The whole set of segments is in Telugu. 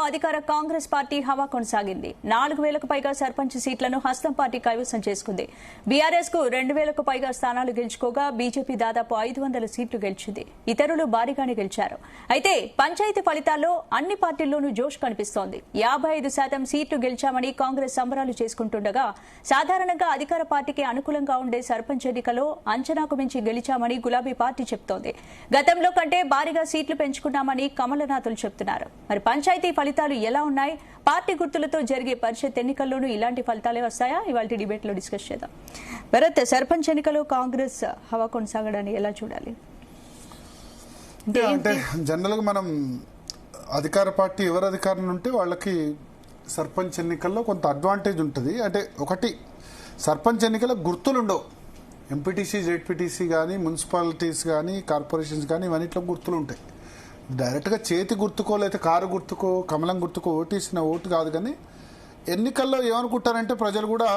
అధికార కాంగ్రెస్ పార్టీ హవా కొనసాగింది. 4,000కు పైగా సర్పంచ్ సీట్లను హస్తం పార్టీ కైవసం చేసుకుంది. బీఆర్ఎస్ కు 2,000కు పైగా స్థానాలు గెలుచుకోగా బీజేపీ దాదాపు 500 సీట్లు గెలిచింది. ఇతరులు భారీగానే గెలిచారు. అయితే పంచాయతీ ఫలితాల్లో అన్ని పార్టీల్లోనూ జోష్ కనిపిస్తోంది. 55% సీట్లు గెలిచామని కాంగ్రెస్ సంబరాలు చేసుకుంటుండగా సాధారణంగా అధికార పార్టీకి అనుకూలంగా ఉండే సర్పంచ్ ఎన్నికల్లో అంచనాకు మించి గెలిచామని గులాబీ పార్టీ చెబుతోంది. గతంలో కంటే భారీగా సీట్లు పెంచుకున్నామని కమలనాథులు చెబుతున్నారు. మరి పంచాయతీ ఫలితాలు ఎలా ఉన్నాయి? పార్టీ గుర్తులతో జరిగే పరిషత్ ఎన్నికల్లోనూ ఇలాంటి ఫలితాలే వస్తాయా? ఇవాళ డిబేట్ లో డిస్కస్ చేద్దాం. భరత్, సర్పంచ్ ఎన్నికలో కాంగ్రెస్ హవా కొనసాగడాన్ని ఎలా చూడాలి? అంటే జనరల్ గా మనం అధికార పార్టీ ఎవరు అధికారంలో ఉంటే వాళ్ళకి సర్పంచ్ ఎన్నికల్లో కొంత అడ్వాంటేజ్ ఉంటుంది. అంటే ఒకటి, సర్పంచ్ ఎన్నికల్లో గుర్తులు ఉండవు. ఎంపీటీసీ, జెడ్పీటీసీ కానీ, మున్సిపాలిటీస్ కానీ, కార్పొరేషన్స్ కానీ ఇవన్నిట్లో గుర్తులు ఉంటాయి. డైరెక్ట్గా చేతి గుర్తుకో లేదా కారు గుర్తుకో కమలం గుర్తుకో ఓటేసిన ఓటు కాదు. కానీ ఎన్నికల్లో ఏమనుకుంటారంటే ప్రజలు కూడా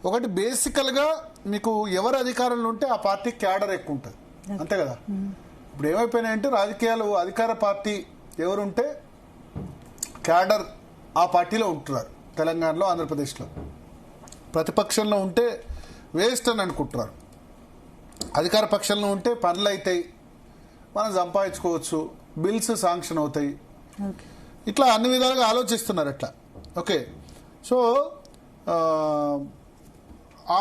ఒకటి, బేసికల్గా మీకు ఎవరు అధికారంలో ఉంటే ఆ పార్టీ క్యాడర్ ఎక్కువ ఉంటుంది, అంతే కదా. ఇప్పుడు ఏమైపోయినాయంటే రాజకీయాలు, అధికార పార్టీ ఎవరుంటే క్యాడర్ ఆ పార్టీలో ఉంటున్నారు. తెలంగాణలో, ఆంధ్రప్రదేశ్లో ప్రతిపక్షంలో ఉంటే వేస్ట్ అని అనుకుంటున్నారు. అధికార పక్షంలో ఉంటే పనులు అవుతాయి, మనం సంపాదించుకోవచ్చు, బిల్స్ శాంక్షన్ అవుతాయి, ఇట్లా అన్ని విధాలుగా ఆలోచిస్తున్నారు అట్లా. ఓకే, సో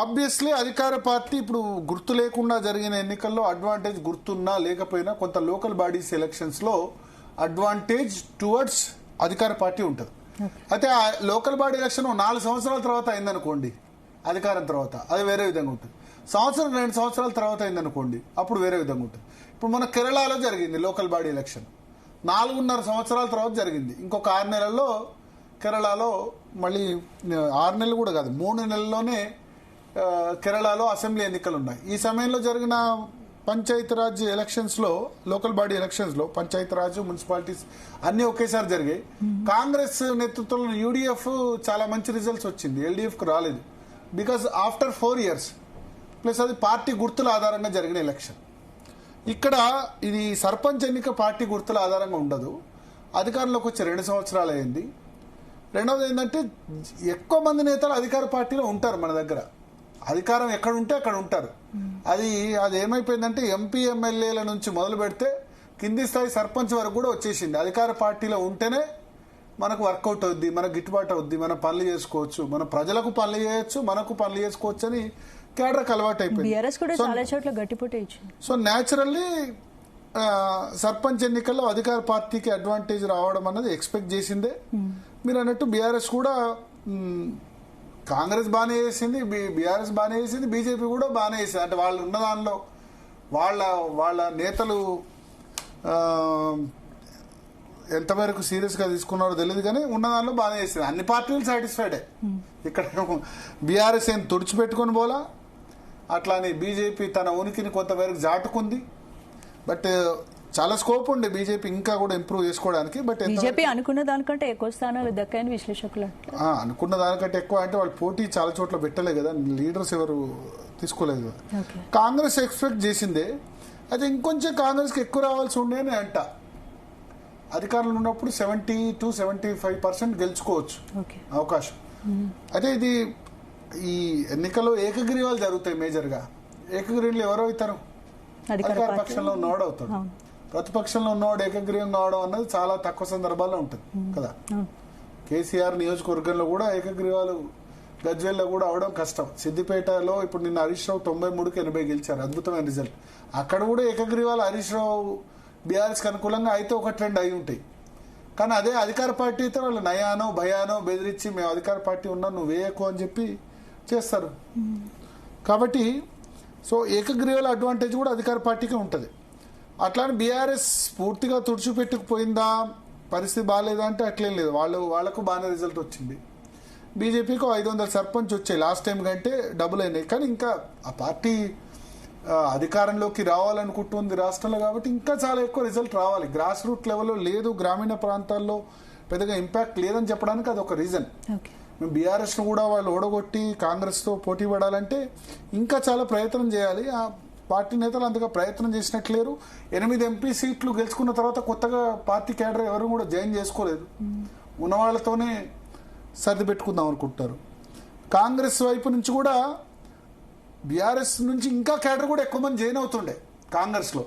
ఆబ్వియస్లీ అధికార పార్టీ ఇప్పుడు గుర్తు లేకుండా జరిగిన ఎన్నికల్లో అడ్వాంటేజ్, గుర్తున్నా లేకపోయినా కొంత లోకల్ బాడీస్ ఎలక్షన్స్లో అడ్వాంటేజ్ టువర్డ్స్ అధికార పార్టీ ఉంటుంది. అయితే ఆ లోకల్ బాడీ ఎలక్షన్ 4 సంవత్సరాల తర్వాత అయిందనుకోండి, అధికారం తర్వాత అది వేరే విధంగా ఉంటుంది. 2 సంవత్సరాల తర్వాత అయిందనుకోండి, అప్పుడు వేరే విధంగా ఉంటుంది. ఇప్పుడు మన కేరళలో జరిగింది లోకల్ బాడీ ఎలక్షన్, 4.5 సంవత్సరాల తర్వాత జరిగింది. ఇంకొక 6 నెలల్లో కేరళలో మళ్ళీ 6 నెలలు కూడా కాదు, 3 నెలల్లోనే కేరళలో అసెంబ్లీ ఎన్నికలు ఉన్నాయి. ఈ సమయంలో జరిగిన పంచాయతీరాజ్ ఎలక్షన్స్లో, లోకల్ బాడీ ఎలక్షన్స్లో పంచాయతీరాజ్, మున్సిపాలిటీస్ అన్ని ఒకేసారి జరిగాయి. కాంగ్రెస్ నేతృత్వంలో యూడీఎఫ్ చాలా మంచి రిజల్ట్స్ వచ్చింది, ఎల్డీఎఫ్కు రాలేదు. బికాజ్ ఆఫ్టర్ 4 years, ప్లస్ అది పార్టీ గుర్తుల ఆధారంగా జరిగిన ఎలక్షన్. ఇక్కడ ఇది సర్పంచ్ ఎన్నిక పార్టీ గుర్తుల ఆధారంగా ఉండదు. అధికారంలోకి వచ్చి 2 సంవత్సరాలు అయింది. రెండవది ఏంటంటే ఎక్కువ మంది నేతలు అధికార పార్టీలో ఉంటారు. మన దగ్గర అధికారం ఎక్కడ ఉంటే అక్కడ ఉంటారు. అది ఏమైపోయిందంటే ఎంపీ, ఎమ్మెల్యేల నుంచి మొదలు పెడితే కింది స్థాయి సర్పంచ్ వరకు కూడా వచ్చేసింది. అధికార పార్టీలో ఉంటేనే మనకు వర్కౌట్ అవుద్ది, మనకు గిట్టుబాటు అవుద్ది, మనం పనులు చేసుకోవచ్చు, మన ప్రజలకు పనులు చేయొచ్చు, మనకు పనులు చేసుకోవచ్చు అని కేడర్కి అలవాటు అయిపోయింది. సో న్యాచురల్లీ సర్పంచ్ ఎన్నికల్లో అధికార పార్టీకి అడ్వాంటేజ్ రావడం అన్నది ఎక్స్పెక్ట్ చేసిందే. మీరు అన్నట్టు బీఆర్ఎస్ కూడా, కాంగ్రెస్ బాగానే చేసింది, బీఆర్ఎస్ బాగానే చేసింది, బీజేపీ కూడా బాగానే చేసింది. అంటే వాళ్ళు ఉన్న దానిలో వాళ్ళ నేతలు ఎంతవరకు సీరియస్ గా తీసుకున్నారో తెలియదు, కానీ ఉన్న దానిలో బాగానే చేసింది. అన్ని పార్టీలు సాటిస్ఫైడే. ఇక్కడ బీఆర్ఎస్ ఏం తుడిచిపెట్టుకుని పోలా, అట్లానే బీజేపీ తన ఉనికిని కొంతవరకు జాటుకుంది. బట్ చాలా స్కోప్ ఉండే బీజేపీ ఇంకా కూడా ఇంప్రూవ్ చేసుకోవడానికి. బట్ బీజేపీ అనుకున్న దానికంటే ఎక్కువ స్థానాలు దక్కాయని విశ్లేషకులు. అనుకున్న దానికంటే ఎక్కువ అంటే వాళ్ళు పోటీ చాలా చోట్ల పెట్టలే కదా, లీడర్స్ ఎవరు తీసుకోలేదు. కాంగ్రెస్ ఎక్స్పెక్ట్ చేసిందే. అయితే ఇంకొంచెం కాంగ్రెస్కి ఎక్కువ రావాల్సి ఉండే అని అంట. అధికారంలో ఉన్నప్పుడు 70-75% గెలుచుకోవచ్చు అవకాశం. అయితే ఇది ఈ ఎన్నికల్లో ఏకగ్రీవాలు జరుగుతాయి మేజర్గా. ఏకగ్రీవులు ఎవరో అవుతారు? అధికార పక్షంలో ఉన్నవాడు అవుతాడు. ప్రతిపక్షంలో ఉన్నవాడు ఏకగ్రీవం కావడం అన్నది చాలా తక్కువ సందర్భాల్లో ఉంటుంది కదా. కేసీఆర్ నియోజకవర్గంలో కూడా ఏకగ్రీవాలు, గజ్వేల్లో కూడా అవడం కష్టం. సిద్దిపేటలో ఇప్పుడు నిన్న హరీష్ రావు 93కి 80 గెలిచారు, అద్భుతమైన రిజల్ట్. అక్కడ కూడా ఏకగ్రీవాలు హరీష్ రావు బీఆర్ఎస్కి అనుకూలంగా అయితే ఒక ట్రెండ్ అయి ఉంటాయి. కానీ అదే అధికార పార్టీ అయితే వాళ్ళు నయానో భయానో బెదిరించి మేము అధికార పార్టీ ఉన్నా నువ్వు వేయకు అని చెప్పి చేస్తారు. కాబట్టి సో ఏకగ్రీవాల అడ్వాంటేజ్ కూడా అధికార పార్టీకి ఉంటుంది. అట్లానే బీఆర్ఎస్ పూర్తిగా తుడిచిపెట్టుకుపోయిందా, పరిస్థితి బాగాలేదా అంటే అట్లేం లేదు. వాళ్ళకు బాగానే రిజల్ట్ వచ్చింది. బీజేపీకి 500 సర్పంచ్ వచ్చాయి, లాస్ట్ టైం కంటే డబుల్ అయినాయి. కానీ ఇంకా ఆ పార్టీ అధికారంలోకి రావాలనుకుంటుంది రాష్ట్రంలో, కాబట్టి ఇంకా చాలా ఎక్కువ రిజల్ట్ రావాలి. గ్రాస్ రూట్ లెవెల్లో లేదు, గ్రామీణ ప్రాంతాల్లో పెద్దగా ఇంపాక్ట్ లేదని చెప్పడానికి అది ఒక రీజన్. మేము బీఆర్ఎస్ను కూడా వాళ్ళు ఓడగొట్టి కాంగ్రెస్తో పోటీ పడాలంటే ఇంకా చాలా ప్రయత్నం చేయాలి. పార్టీ నేతలు అంతగా ప్రయత్నం చేసినట్లేరు. 8 ఎంపీ సీట్లు గెలుచుకున్న తర్వాత కొత్తగా పార్టీ క్యాడర్ ఎవరు కూడా జాయిన్ చేసుకోలేదు. ఉన్న వాళ్ళతోనే సర్ది పెట్టుకుందాం అనుకుంటారు. కాంగ్రెస్ వైపు నుంచి కూడా బీఆర్ఎస్ నుంచి ఇంకా క్యాడర్ కూడా ఎక్కువ మంది జాయిన్ అవుతుండే కాంగ్రెస్లో.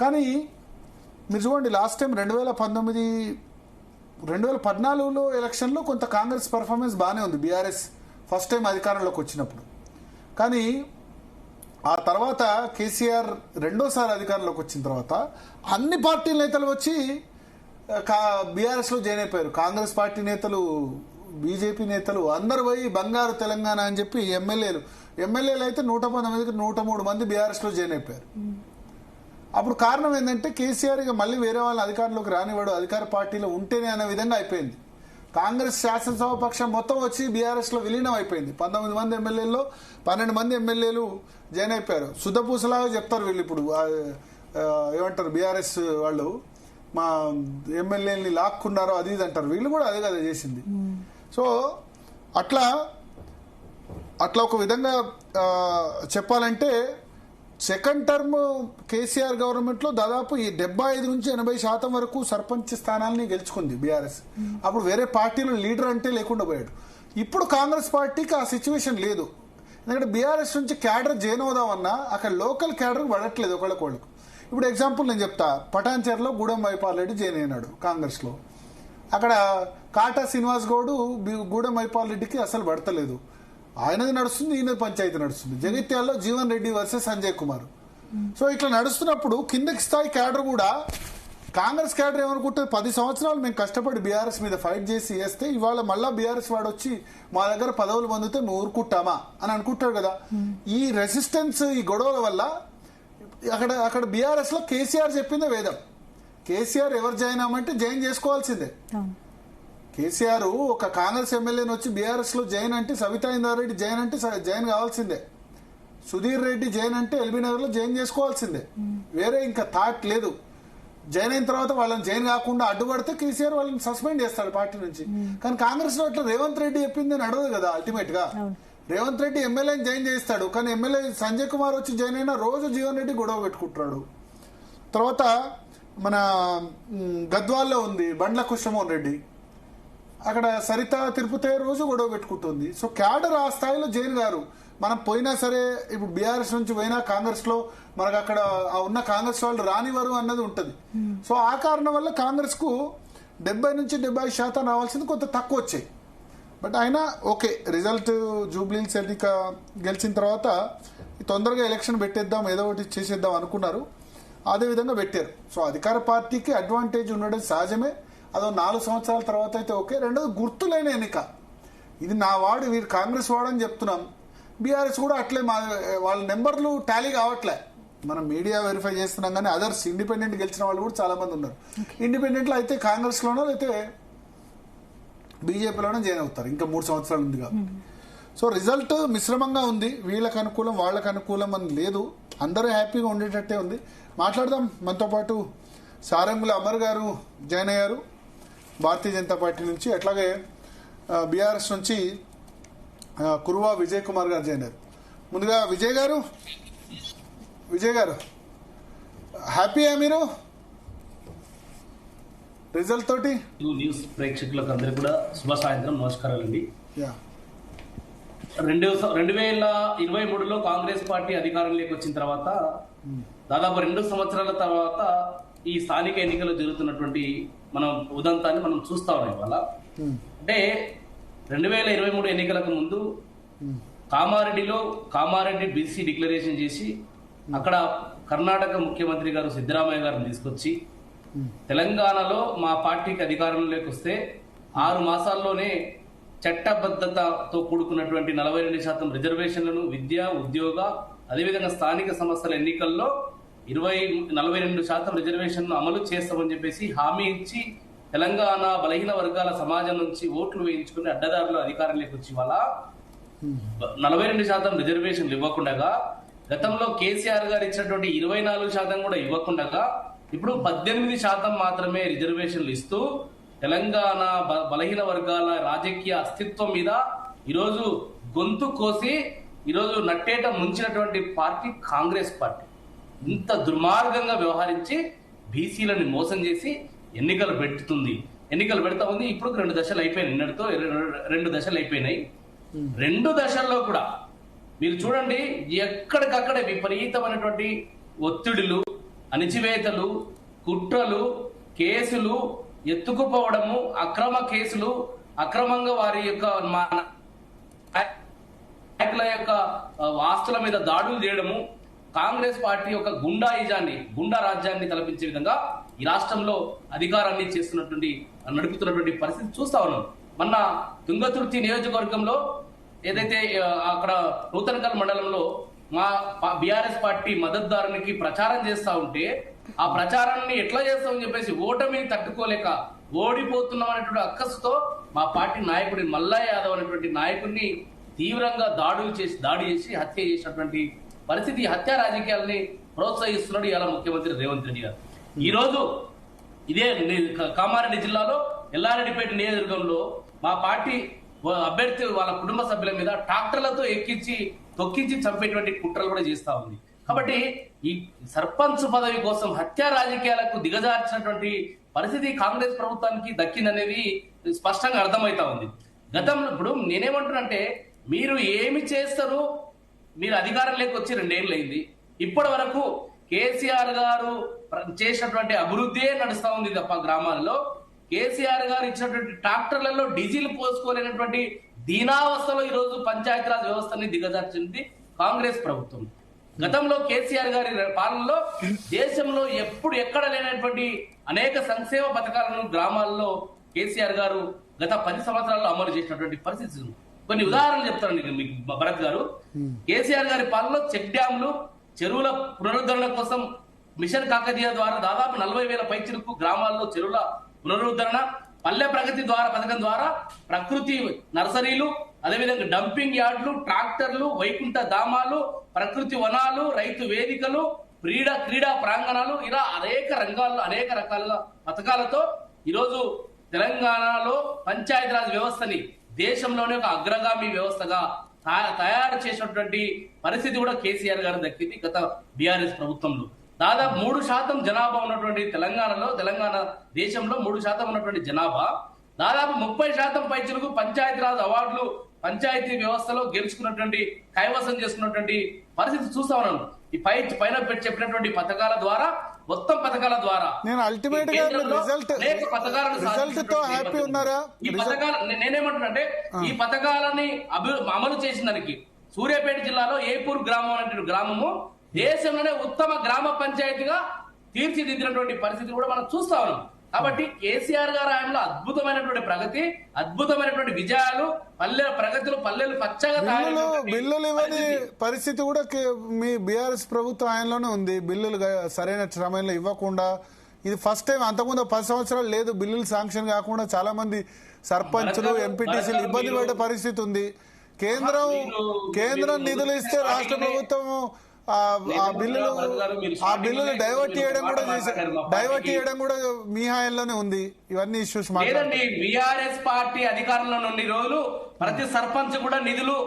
కానీ మీరు చూడండి, లాస్ట్ టైం 2014లో ఎలక్షన్లో కొంత కాంగ్రెస్ పర్ఫార్మెన్స్ బాగానే ఉంది బీఆర్ఎస్ ఫస్ట్ టైం అధికారంలోకి వచ్చినప్పుడు. కానీ ఆ తర్వాత కేసీఆర్ రెండోసారి అధికారంలోకి వచ్చిన తర్వాత అన్ని పార్టీల నేతలు వచ్చి బీఆర్ఎస్లో జాయిన్ అయిపోయారు. కాంగ్రెస్ పార్టీ నేతలు, బీజేపీ నేతలు అందరు పోయి బంగారు తెలంగాణ అని చెప్పి ఎమ్మెల్యేలు అయితే 119కి 103 మంది బీఆర్ఎస్లో జాయిన్ అయిపోయారు. అప్పుడు కారణం ఏంటంటే కేసీఆర్ ఇక మళ్ళీ వేరే వాళ్ళని అధికారంలోకి రానివాడు, అధికార పార్టీలో ఉంటేనే అనే విధంగా అయిపోయింది. కాంగ్రెస్ శాసనసభ పక్షం మొత్తం వచ్చి బీఆర్ఎస్లో విలీనం అయిపోయింది. 19 మంది ఎమ్మెల్యేల్లో 12 మంది ఎమ్మెల్యేలు జాయిన్ అయిపోయారు. శుద్ధపూసలాగా చెప్తారు వీళ్ళు ఇప్పుడు, ఏమంటారు బీఆర్ఎస్ వాళ్ళు, మా ఎమ్మెల్యేని లాక్కున్నారో అది ఇది అంటారు. వీళ్ళు కూడా అదే కదా చేసింది. సో అట్లా ఒక విధంగా చెప్పాలంటే సెకండ్ టర్మ్ కేసీఆర్ గవర్నమెంట్లో దాదాపు ఈ 75 నుంచి 80% వరకు సర్పంచ్ స్థానాలని గెలుచుకుంది బీఆర్ఎస్. అప్పుడు వేరే పార్టీలో లీడర్ అంటే లేకుండా పోయాడు. ఇప్పుడు కాంగ్రెస్ పార్టీకి ఆ సిచ్యువేషన్ లేదు. ఎందుకంటే బీఆర్ఎస్ నుంచి క్యాడర్ జాయిన్ అవుదామన్నా అక్కడ లోకల్ క్యాడర్ పడట్లేదు ఒకళ్ళకు. ఇప్పుడు ఎగ్జాంపుల్ నేను చెప్తా, పటాన్చెర్లో గూడెం మైపాల్ రెడ్డి జాయిన్ అయినాడు కాంగ్రెస్లో. అక్కడ కాటా శ్రీనివాస్ గౌడ్ గూడెం మైపాల్ రెడ్డికి అసలు పడతలేదు. ఆయనది నడుస్తుంది, ఈయనది పంచాయతీ నడుస్తుంది. జగిత్యాలలో జీవన్ రెడ్డి వర్సెస్ సంజయ్ కుమార్. సో ఇట్లా నడుస్తున్నప్పుడు కిందకి స్థాయి క్యాడర్ కూడా కాంగ్రెస్ క్యాడర్ ఏమనుకుంటుంది, 10 సంవత్సరాలు మేము కష్టపడి బీఆర్ఎస్ మీద ఫైట్ చేసి వేస్తే ఇవాళ మళ్ళా బీఆర్ఎస్ వాడు వచ్చి మా దగ్గర పదవులు పొందితే మేము ఊరుకుంటామా అని అనుకుంటాడు కదా. ఈ రెసిస్టెన్స్, ఈ గొడవల వల్ల అక్కడ బీఆర్ఎస్ లో కేసీఆర్ చెప్పిందే వేదం. కేసీఆర్ ఎవరు జాయిన్ అవ్వమంటే జాయిన్ చేసుకోవాల్సిందే. కేసీఆర్ ఒక కాంగ్రెస్ ఎమ్మెల్యేని వచ్చి బీఆర్ఎస్ లో జాయిన్ అంటే, సవితా ఇందారెడ్డి జాయిన్ అంటే జాయిన్ కావాల్సిందే, సుధీర్ రెడ్డి జాయిన్ అంటే ఎల్బీ నగర్ లో జాయిన్ చేసుకోవాల్సిందే. వేరే ఇంకా థాట్ లేదు. జాయిన్ అయిన తర్వాత వాళ్ళని జాయిన్ కాకుండా అడ్డుపడితే కేసీఆర్ వాళ్ళని సస్పెండ్ చేస్తాడు పార్టీ నుంచి. కానీ కాంగ్రెస్ లో అట్లా రేవంత్ రెడ్డి చెప్పింది నడవదు కదా. అల్టిమేట్ గా రేవంత్ రెడ్డి ఎమ్మెల్యేని జాయిన్ చేస్తాడు, కానీ ఎమ్మెల్యే సంజయ్ కుమార్ వచ్చి జాయిన్ అయినా రోజు జీవన్ రెడ్డి గొడవ పెట్టుకుంటున్నాడు. తర్వాత మన గద్వాల్లో ఉంది బండ్ల కృష్ణమోహన్ రెడ్డి, అక్కడ సరిత తిరుపతి రోజు గొడవ పెట్టుకుంటుంది. సో క్యాడర్ ఆ స్థాయిలో జైన్ గారు మనం పోయినా సరే, ఇప్పుడు బీఆర్ఎస్ నుంచి పోయినా కాంగ్రెస్ లో మనకు అక్కడ ఉన్న కాంగ్రెస్ వాళ్ళు రానివారు అన్నది ఉంటుంది. సో ఆ కారణం వల్ల కాంగ్రెస్ కు 70 నుంచి 75% రావాల్సింది కొంత తక్కువ వచ్చాయి. బట్ అయినా ఓకే, రిజల్ట్ జూబ్లీహిల్స్ ఎన్నిక గెలిచిన తర్వాత తొందరగా ఎలక్షన్ పెట్టేద్దాం, ఏదో ఒకటి చేసేద్దాం అనుకున్నారు. అదే విధంగా పెట్టారు. సో అధికార పార్టీకి అడ్వాంటేజ్ ఉండడం సహజమే. అదో 4 సంవత్సరాల తర్వాత అయితే ఓకే. రెండోది గుర్తులైన ఎన్నిక, ఇది నా వాడు, వీరు కాంగ్రెస్ వాడని చెప్తున్నాం. బీఆర్ఎస్ కూడా అట్లే, వాళ్ళ నెంబర్లు టాలీ కావట్లే. మనం మీడియా వెరిఫై చేస్తున్నాం, కానీ అదర్స్ ఇండిపెండెంట్ గెలిచిన వాళ్ళు కూడా చాలా మంది ఉన్నారు. ఇండిపెండెంట్లో అయితే కాంగ్రెస్ లోనో అయితే బీజేపీలోనే జాయిన్ అవుతారు. ఇంకా 3 సంవత్సరాలు ఉంది కాబట్టి. సో రిజల్ట్ మిశ్రమంగా ఉంది. వీళ్ళకి అనుకూలం వాళ్ళకి అనుకూలం అని లేదు. అందరూ హ్యాపీగా ఉండేటట్టే ఉంది. మాట్లాడదాం. మనతో పాటు సారంగుల అమర్ గారు జాయిన్ అయ్యారు భారతీయ జనతా పార్టీ నుంచి. అట్లాగే బీఆర్ఎస్ నుంచి కురువా విజయ్ కుమార్ గారు జాయిన్ అయ్యారు. ముందుగా విజయ్ గారు హ్యాపీయా మీరు రిజల్ట్ తోటి? న్యూస్ ప్రేక్షకులకు అందరికీ కూడా శుభ సాయంత్రం, నమస్కారాలండి. 2023లో కాంగ్రెస్ పార్టీ అధికారంలోకి వచ్చిన తర్వాత దాదాపు 2 సంవత్సరాల తర్వాత ఈ స్థానిక ఎన్నికలు జరుగుతున్నటువంటి మనం ఉదంతాన్ని మనం చూస్తా ఉన్నాం. ఇవాళ అంటే 2023 ఎన్నికలకు ముందు కామారెడ్డి బీసీ డిక్లరేషన్ చేసి అక్కడ కర్ణాటక ముఖ్యమంత్రి గారు సిద్ధరామయ్య గారిని తీసుకొచ్చి తెలంగాణలో మా పార్టీకి అధికారంలోకి వస్తే 6 మాసాల్లోనే చట్టబద్ధతతో కూడుకున్నటువంటి 42% రిజర్వేషన్లను విద్య, ఉద్యోగ, అదేవిధంగా స్థానిక సంస్థల ఎన్నికల్లో 42% రిజర్వేషన్ను అమలు చేస్తామని చెప్పేసి హామీ ఇచ్చి తెలంగాణ బలహీన వర్గాల సమాజం నుంచి ఓట్లు వేయించుకుని అడ్డదారులు అధికారంలోకి వచ్చి వాళ్ళ 42% రిజర్వేషన్లు ఇవ్వకుండా, గతంలో కేసీఆర్ గారు ఇచ్చినటువంటి 24% కూడా ఇవ్వకుండా ఇప్పుడు 18% మాత్రమే రిజర్వేషన్లు ఇస్తూ తెలంగాణ బలహీన వర్గాల రాజకీయ అస్తిత్వం మీద ఈరోజు గొంతు కోసి ఈరోజు నట్టేట ముంచినటువంటి పార్టీ కాంగ్రెస్ పార్టీ. ఇంత దుర్మార్గంగా వ్యవహరించి బీసీలను మోసం చేసి ఎన్నికలు పెడతా ఉంది. ఇప్పుడు 2 దశలు అయిపోయినాయి, నిన్నటితో 2 దశలు అయిపోయినాయి. 2 దశల్లో కూడా మీరు చూడండి, ఎక్కడికక్కడ విపరీతమైనటువంటి ఒత్తిడులు, అణిచివేతలు, కుట్రలు, కేసులు, ఎత్తుకుపోవడము, అక్రమ కేసులు, అక్రమంగా వారి యొక్క నాయకుల యొక్క ఆస్తుల మీద దాడులు చేయడము, కాంగ్రెస్ పార్టీ యొక్క గుండా రాజ్యాన్ని తలపించే విధంగా ఈ రాష్ట్రంలో అధికారాన్ని నడుపుతున్నటువంటి పరిస్థితి చూస్తా ఉన్నాం. మొన్న తుంగతుర్తి నియోజకవర్గంలో ఏదైతే అక్కడ నూతనకల్ మండలంలో మా బీఆర్ఎస్ పార్టీ మద్దతుదారునికి ప్రచారం చేస్తా ఉంటే, ఆ ప్రచారాన్ని ఎట్లా చేస్తామని చెప్పేసి ఓటమిని తట్టుకోలేక ఓడిపోతున్నాం అనేటువంటి అక్కసుతో మా పార్టీ నాయకుడి మల్లయ్య యాదవ్ అనేటువంటి నాయకుడిని తీవ్రంగా దాడి చేసి హత్య చేసినటువంటి పరిస్థితి. హత్య రాజకీయాలని ప్రోత్సహిస్తున్నాడు ఇవాళ ముఖ్యమంత్రి రేవంత్ రెడ్డి గారు. ఈ రోజు ఇదే కామారెడ్డి జిల్లాలో ఎల్లారెడ్డిపేట నియోజకవర్గంలో మా పార్టీ అభ్యర్థి వాళ్ళ కుటుంబ సభ్యుల మీద ట్రాక్టర్లతో తొక్కించి చంపేటువంటి కుట్రలు కూడా చేస్తా ఉంది. కాబట్టి ఈ సర్పంచ్ పదవి కోసం హత్య రాజకీయాలకు దిగజార్చినటువంటి పరిస్థితి కాంగ్రెస్ ప్రభుత్వానికి దక్కిందనేది స్పష్టంగా అర్థమవుతా ఉంది. గతంలో ఇప్పుడు నేనేమంటున్నానంటే, మీరు ఏమి చేస్తారు, మీరు అధికారంలోకి వచ్చి 2 ఏళ్ళు అయింది. ఇప్పటి వరకు కేసీఆర్ గారు చేసినటువంటి అభివృద్ధి నడుస్తా ఉంది తప్ప గ్రామాల్లో కేసీఆర్ గారు ఇచ్చినటువంటి ట్రాక్టర్లలో డీజిల్ పోసుకోలేనటువంటి దీనావస్థలో ఈ రోజు పంచాయతీరాజ్ వ్యవస్థని దిగజార్చింది కాంగ్రెస్ ప్రభుత్వం. గతంలో కేసీఆర్ గారి పాలనలో దేశంలో ఎక్కడ లేనటువంటి అనేక సంక్షేమ పథకాలను గ్రామాల్లో కేసీఆర్ గారు గత 10 సంవత్సరాల్లో అమలు చేసినటువంటి పరిస్థితి. కొన్ని ఉదాహరణలు చెప్తానండి మీకు భరత్ గారు. కేసీఆర్ గారి పాలనలో చెక్ డ్యాంలు, చెరువుల పునరుద్ధరణ కోసం మిషన్ కాకతీయ ద్వారా దాదాపు 40,000 పైచిలకు గ్రామాల్లో చెరువుల పునరుద్ధరణ, పల్లె ప్రగతి పథకం ద్వారా ప్రకృతి నర్సరీలు, అదేవిధంగా డంపింగ్ యార్డులు, ట్రాక్టర్లు, వైకుంఠ ధామాలు, ప్రకృతి వనాలు, రైతు వేదికలు, క్రీడా ప్రాంగణాలు, ఇలా అనేక రంగాల్లో అనేక రకాల పథకాలతో ఈరోజు తెలంగాణలో పంచాయతీరాజ్ వ్యవస్థని దేశంలోనే ఒక అగ్రగామి వ్యవస్థగా తయారు చేసినటువంటి పరిస్థితి కూడా కేసీఆర్ గారు దక్కింది గత బీఆర్ఎస్ ప్రభుత్వంలో. దాదాపు 3% జనాభా ఉన్నటువంటి తెలంగాణ దేశంలో 3% ఉన్నటువంటి జనాభా దాదాపు 30% పైచులకు పంచాయతీరాజ్ అవార్డులు పంచాయతీ వ్యవస్థలో గెలుచుకున్నటువంటి కైవసం చేసుకున్నటువంటి పరిస్థితి చూస్తా ఉన్నాను. ఈ పైన చెప్పినటువంటి పథకాల ద్వారా, మొత్తం పథకాల ద్వారా నేను అల్టిమేట్ గా రిజల్ట్ తో హ్యాపీ ఉన్నారా? ఈ పథకాలు నేనేమంటున్నానంటే, ఈ పథకాలని అమలు చేసిన దానికి సూర్యాపేట జిల్లాలో ఏపూర్ గ్రామం అనే గ్రామము దేశంలోనే ఉత్తమ గ్రామ పంచాయతీగా తీర్చిదిద్దినటువంటి పరిస్థితి కూడా మనం చూస్తా ఉన్నాం. కాబట్టి కేసీఆర్ గారి హయాంలో అద్భుతమైనటువంటి ప్రగతి, అద్భుతమైనటువంటి విజయాలు, పల్లెలు పచ్చగా బిల్లులు ఇవ్వని పరిస్థితి కూడా మీ బీఆర్ఎస్ ప్రభుత్వం హయాంలోనే ఉంది. బిల్లులు సరైన సమయంలో ఇవ్వకుండా, ఇది ఫస్ట్ టైం. అంతకుముందు 10 సంవత్సరాలు లేదు బిల్లులు శాంక్షన్ కాకుండా చాలా మంది సర్పంచులు, ఎంపీటీసీలు ఇబ్బంది పడే పరిస్థితి ఉంది. కేంద్రం నిధులు ఇస్తే రాష్ట్ర ప్రభుత్వం ఆ బిల్లులు డైవర్ట్ చేయడం కూడా మీ హాయంలోనే ఉంది. ఇవన్నీ ఇష్యూస్ లేదండి. బీఆర్ఎస్ పార్టీ అధికారంలో ఉన్న రోజులు ప్రతి సర్పంచ్ కూడా నిధులు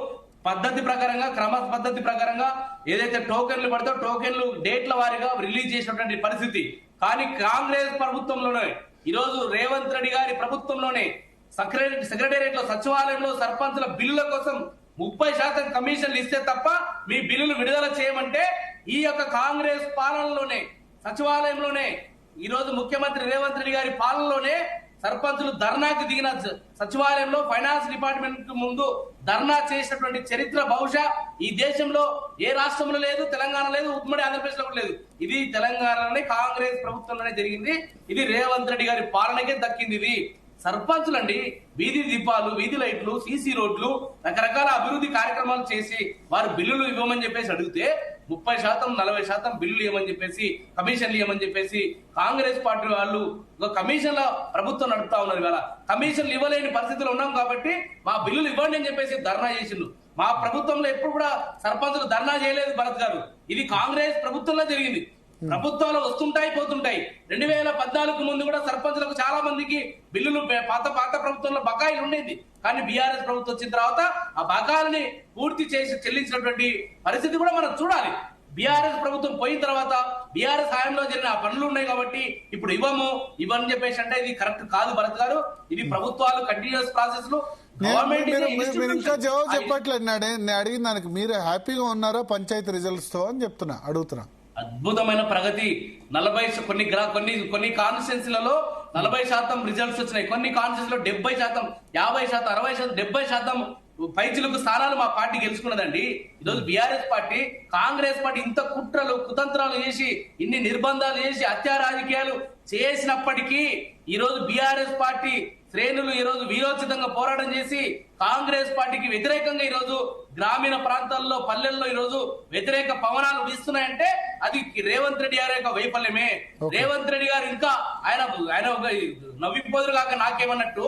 పద్ధతి ప్రకారంగా, క్రమ పద్ధతి ప్రకారంగా ఏదైతే టోకెన్లు పడితే టోకెన్లు డేట్ల వారీగా రిలీజ్ చేసినటువంటి పరిస్థితి. కానీ కాంగ్రెస్ ప్రభుత్వంలోనే ఈరోజు రేవంత్ రెడ్డి గారి ప్రభుత్వంలోనే సెక్రటేరియట్ లో, సచివాలయంలో సర్పంచుల బిల్లుల కోసం 30% కమిషన్లు ఇస్తే తప్ప మీ బిల్లులు విడుదల చేయమంటే, ఈ యొక్క కాంగ్రెస్ పాలనలోనే, సచివాలయంలోనే, ఈ రోజు ముఖ్యమంత్రి రేవంత్ రెడ్డి గారి పాలనలోనే సర్పంచులు ధర్నాకి దిగిన సచివాలయంలో ఫైనాన్స్ డిపార్ట్మెంట్ ముందు ధర్నా చేసినటువంటి చరిత్ర బహుశా ఈ దేశంలో ఏ రాష్ట్రంలో లేదు, తెలంగాణ లేదు, ఉమ్మడి ఆంధ్రప్రదేశ్ లో లేదు. ఇది తెలంగాణలోనే కాంగ్రెస్ ప్రభుత్వంలోనే జరిగింది. ఇది రేవంత్ రెడ్డి గారి పాలనకే దక్కింది. ఇది సర్పంచులండి వీధి దీపాలు, వీధి లైట్లు, సీసీ రోడ్లు, రకరకాల అభివృద్ధి కార్యక్రమాలు చేసి వారు బిల్లులు ఇవ్వమని చెప్పేసి అడిగితే 30%, 40% బిల్లులు ఇవ్వమని చెప్పేసి, కమిషన్లు ఇవ్వమని చెప్పేసి కాంగ్రెస్ పార్టీ వాళ్ళు ఒక కమిషన్ల ప్రభుత్వం నడుపుతా ఉన్నారు. ఇవాళ కమిషన్లు ఇవ్వలేని పరిస్థితులు ఉన్నాం కాబట్టి మా బిల్లులు ఇవ్వండి అని చెప్పేసి ధర్నా చేసిండు. మా ప్రభుత్వంలో ఎప్పుడు కూడా సర్పంచులు ధర్నా చేయలేదు భరత్ గారు. ఇది కాంగ్రెస్ ప్రభుత్వంలో జరిగింది. ప్రభుత్వాలు వస్తుంటాయి, పోతుంటాయి. 2014 ముందు కూడా సర్పంచులకు చాలా మందికి బిల్లులు పాత ప్రభుత్వంలో బకాయిలు ఉండేది. కానీ బీఆర్ఎస్ ప్రభుత్వం వచ్చిన తర్వాత ఆ బకాయిలని పూర్తి చేసి చెల్లించినటువంటి పరిస్థితి కూడా మనం చూడాలి. బీఆర్ఎస్ ప్రభుత్వం పోయిన తర్వాత బీఆర్ఎస్ హయాంలో జరిగిన ఆ పనులు ఉన్నాయి కాబట్టి ఇప్పుడు ఇవ్వని చెప్పేసి అంటే ఇది కరెక్ట్ కాదు భరత్ గారు. ఇది ప్రభుత్వాలు కంటిన్యూస్ ప్రాసెస్ లో మీరు ఇంకా జవాబు చెప్పట్లేదు. నేను అడిగిన దానికి మీరు హ్యాపీగా ఉన్నారా పంచాయతీ రిజల్ట్స్ తో అని అడుగుతున్నా. అద్భుతమైన ప్రగతి. 40 కొన్ని కాన్స్టిట్యున్సీలలో 40% రిజల్ట్స్ వచ్చినాయి. కొన్ని కాన్స్టిట్యున్సీలో 70%, 50%, 60%, 70% పైచిలకు స్థానాలు మా పార్టీ గెలుచుకున్నదండి. ఈరోజు బీఆర్ఎస్ పార్టీ, కాంగ్రెస్ పార్టీ ఇంత కుట్రలు కుతంత్రాలు చేసి, ఇన్ని నిర్బంధాలు చేసి, హత్యా రాజకీయాలు చేసినప్పటికీ ఈరోజు బీఆర్ఎస్ పార్టీ శ్రేణులు ఈరోజు వీరోచితంగా పోరాటం చేసి కాంగ్రెస్ పార్టీకి వ్యతిరేకంగా ఈరోజు గ్రామీణ ప్రాంతాల్లో, పల్లెల్లో ఈరోజు వ్యతిరేక పవనాలు వీస్తున్నాయంటే అది రేవంత్ రెడ్డి గారి యొక్క వైఫల్యమే. రేవంత్ రెడ్డి గారు ఇంకా ఆయన నవ్విపోదురు కాక నాకేమన్నట్టు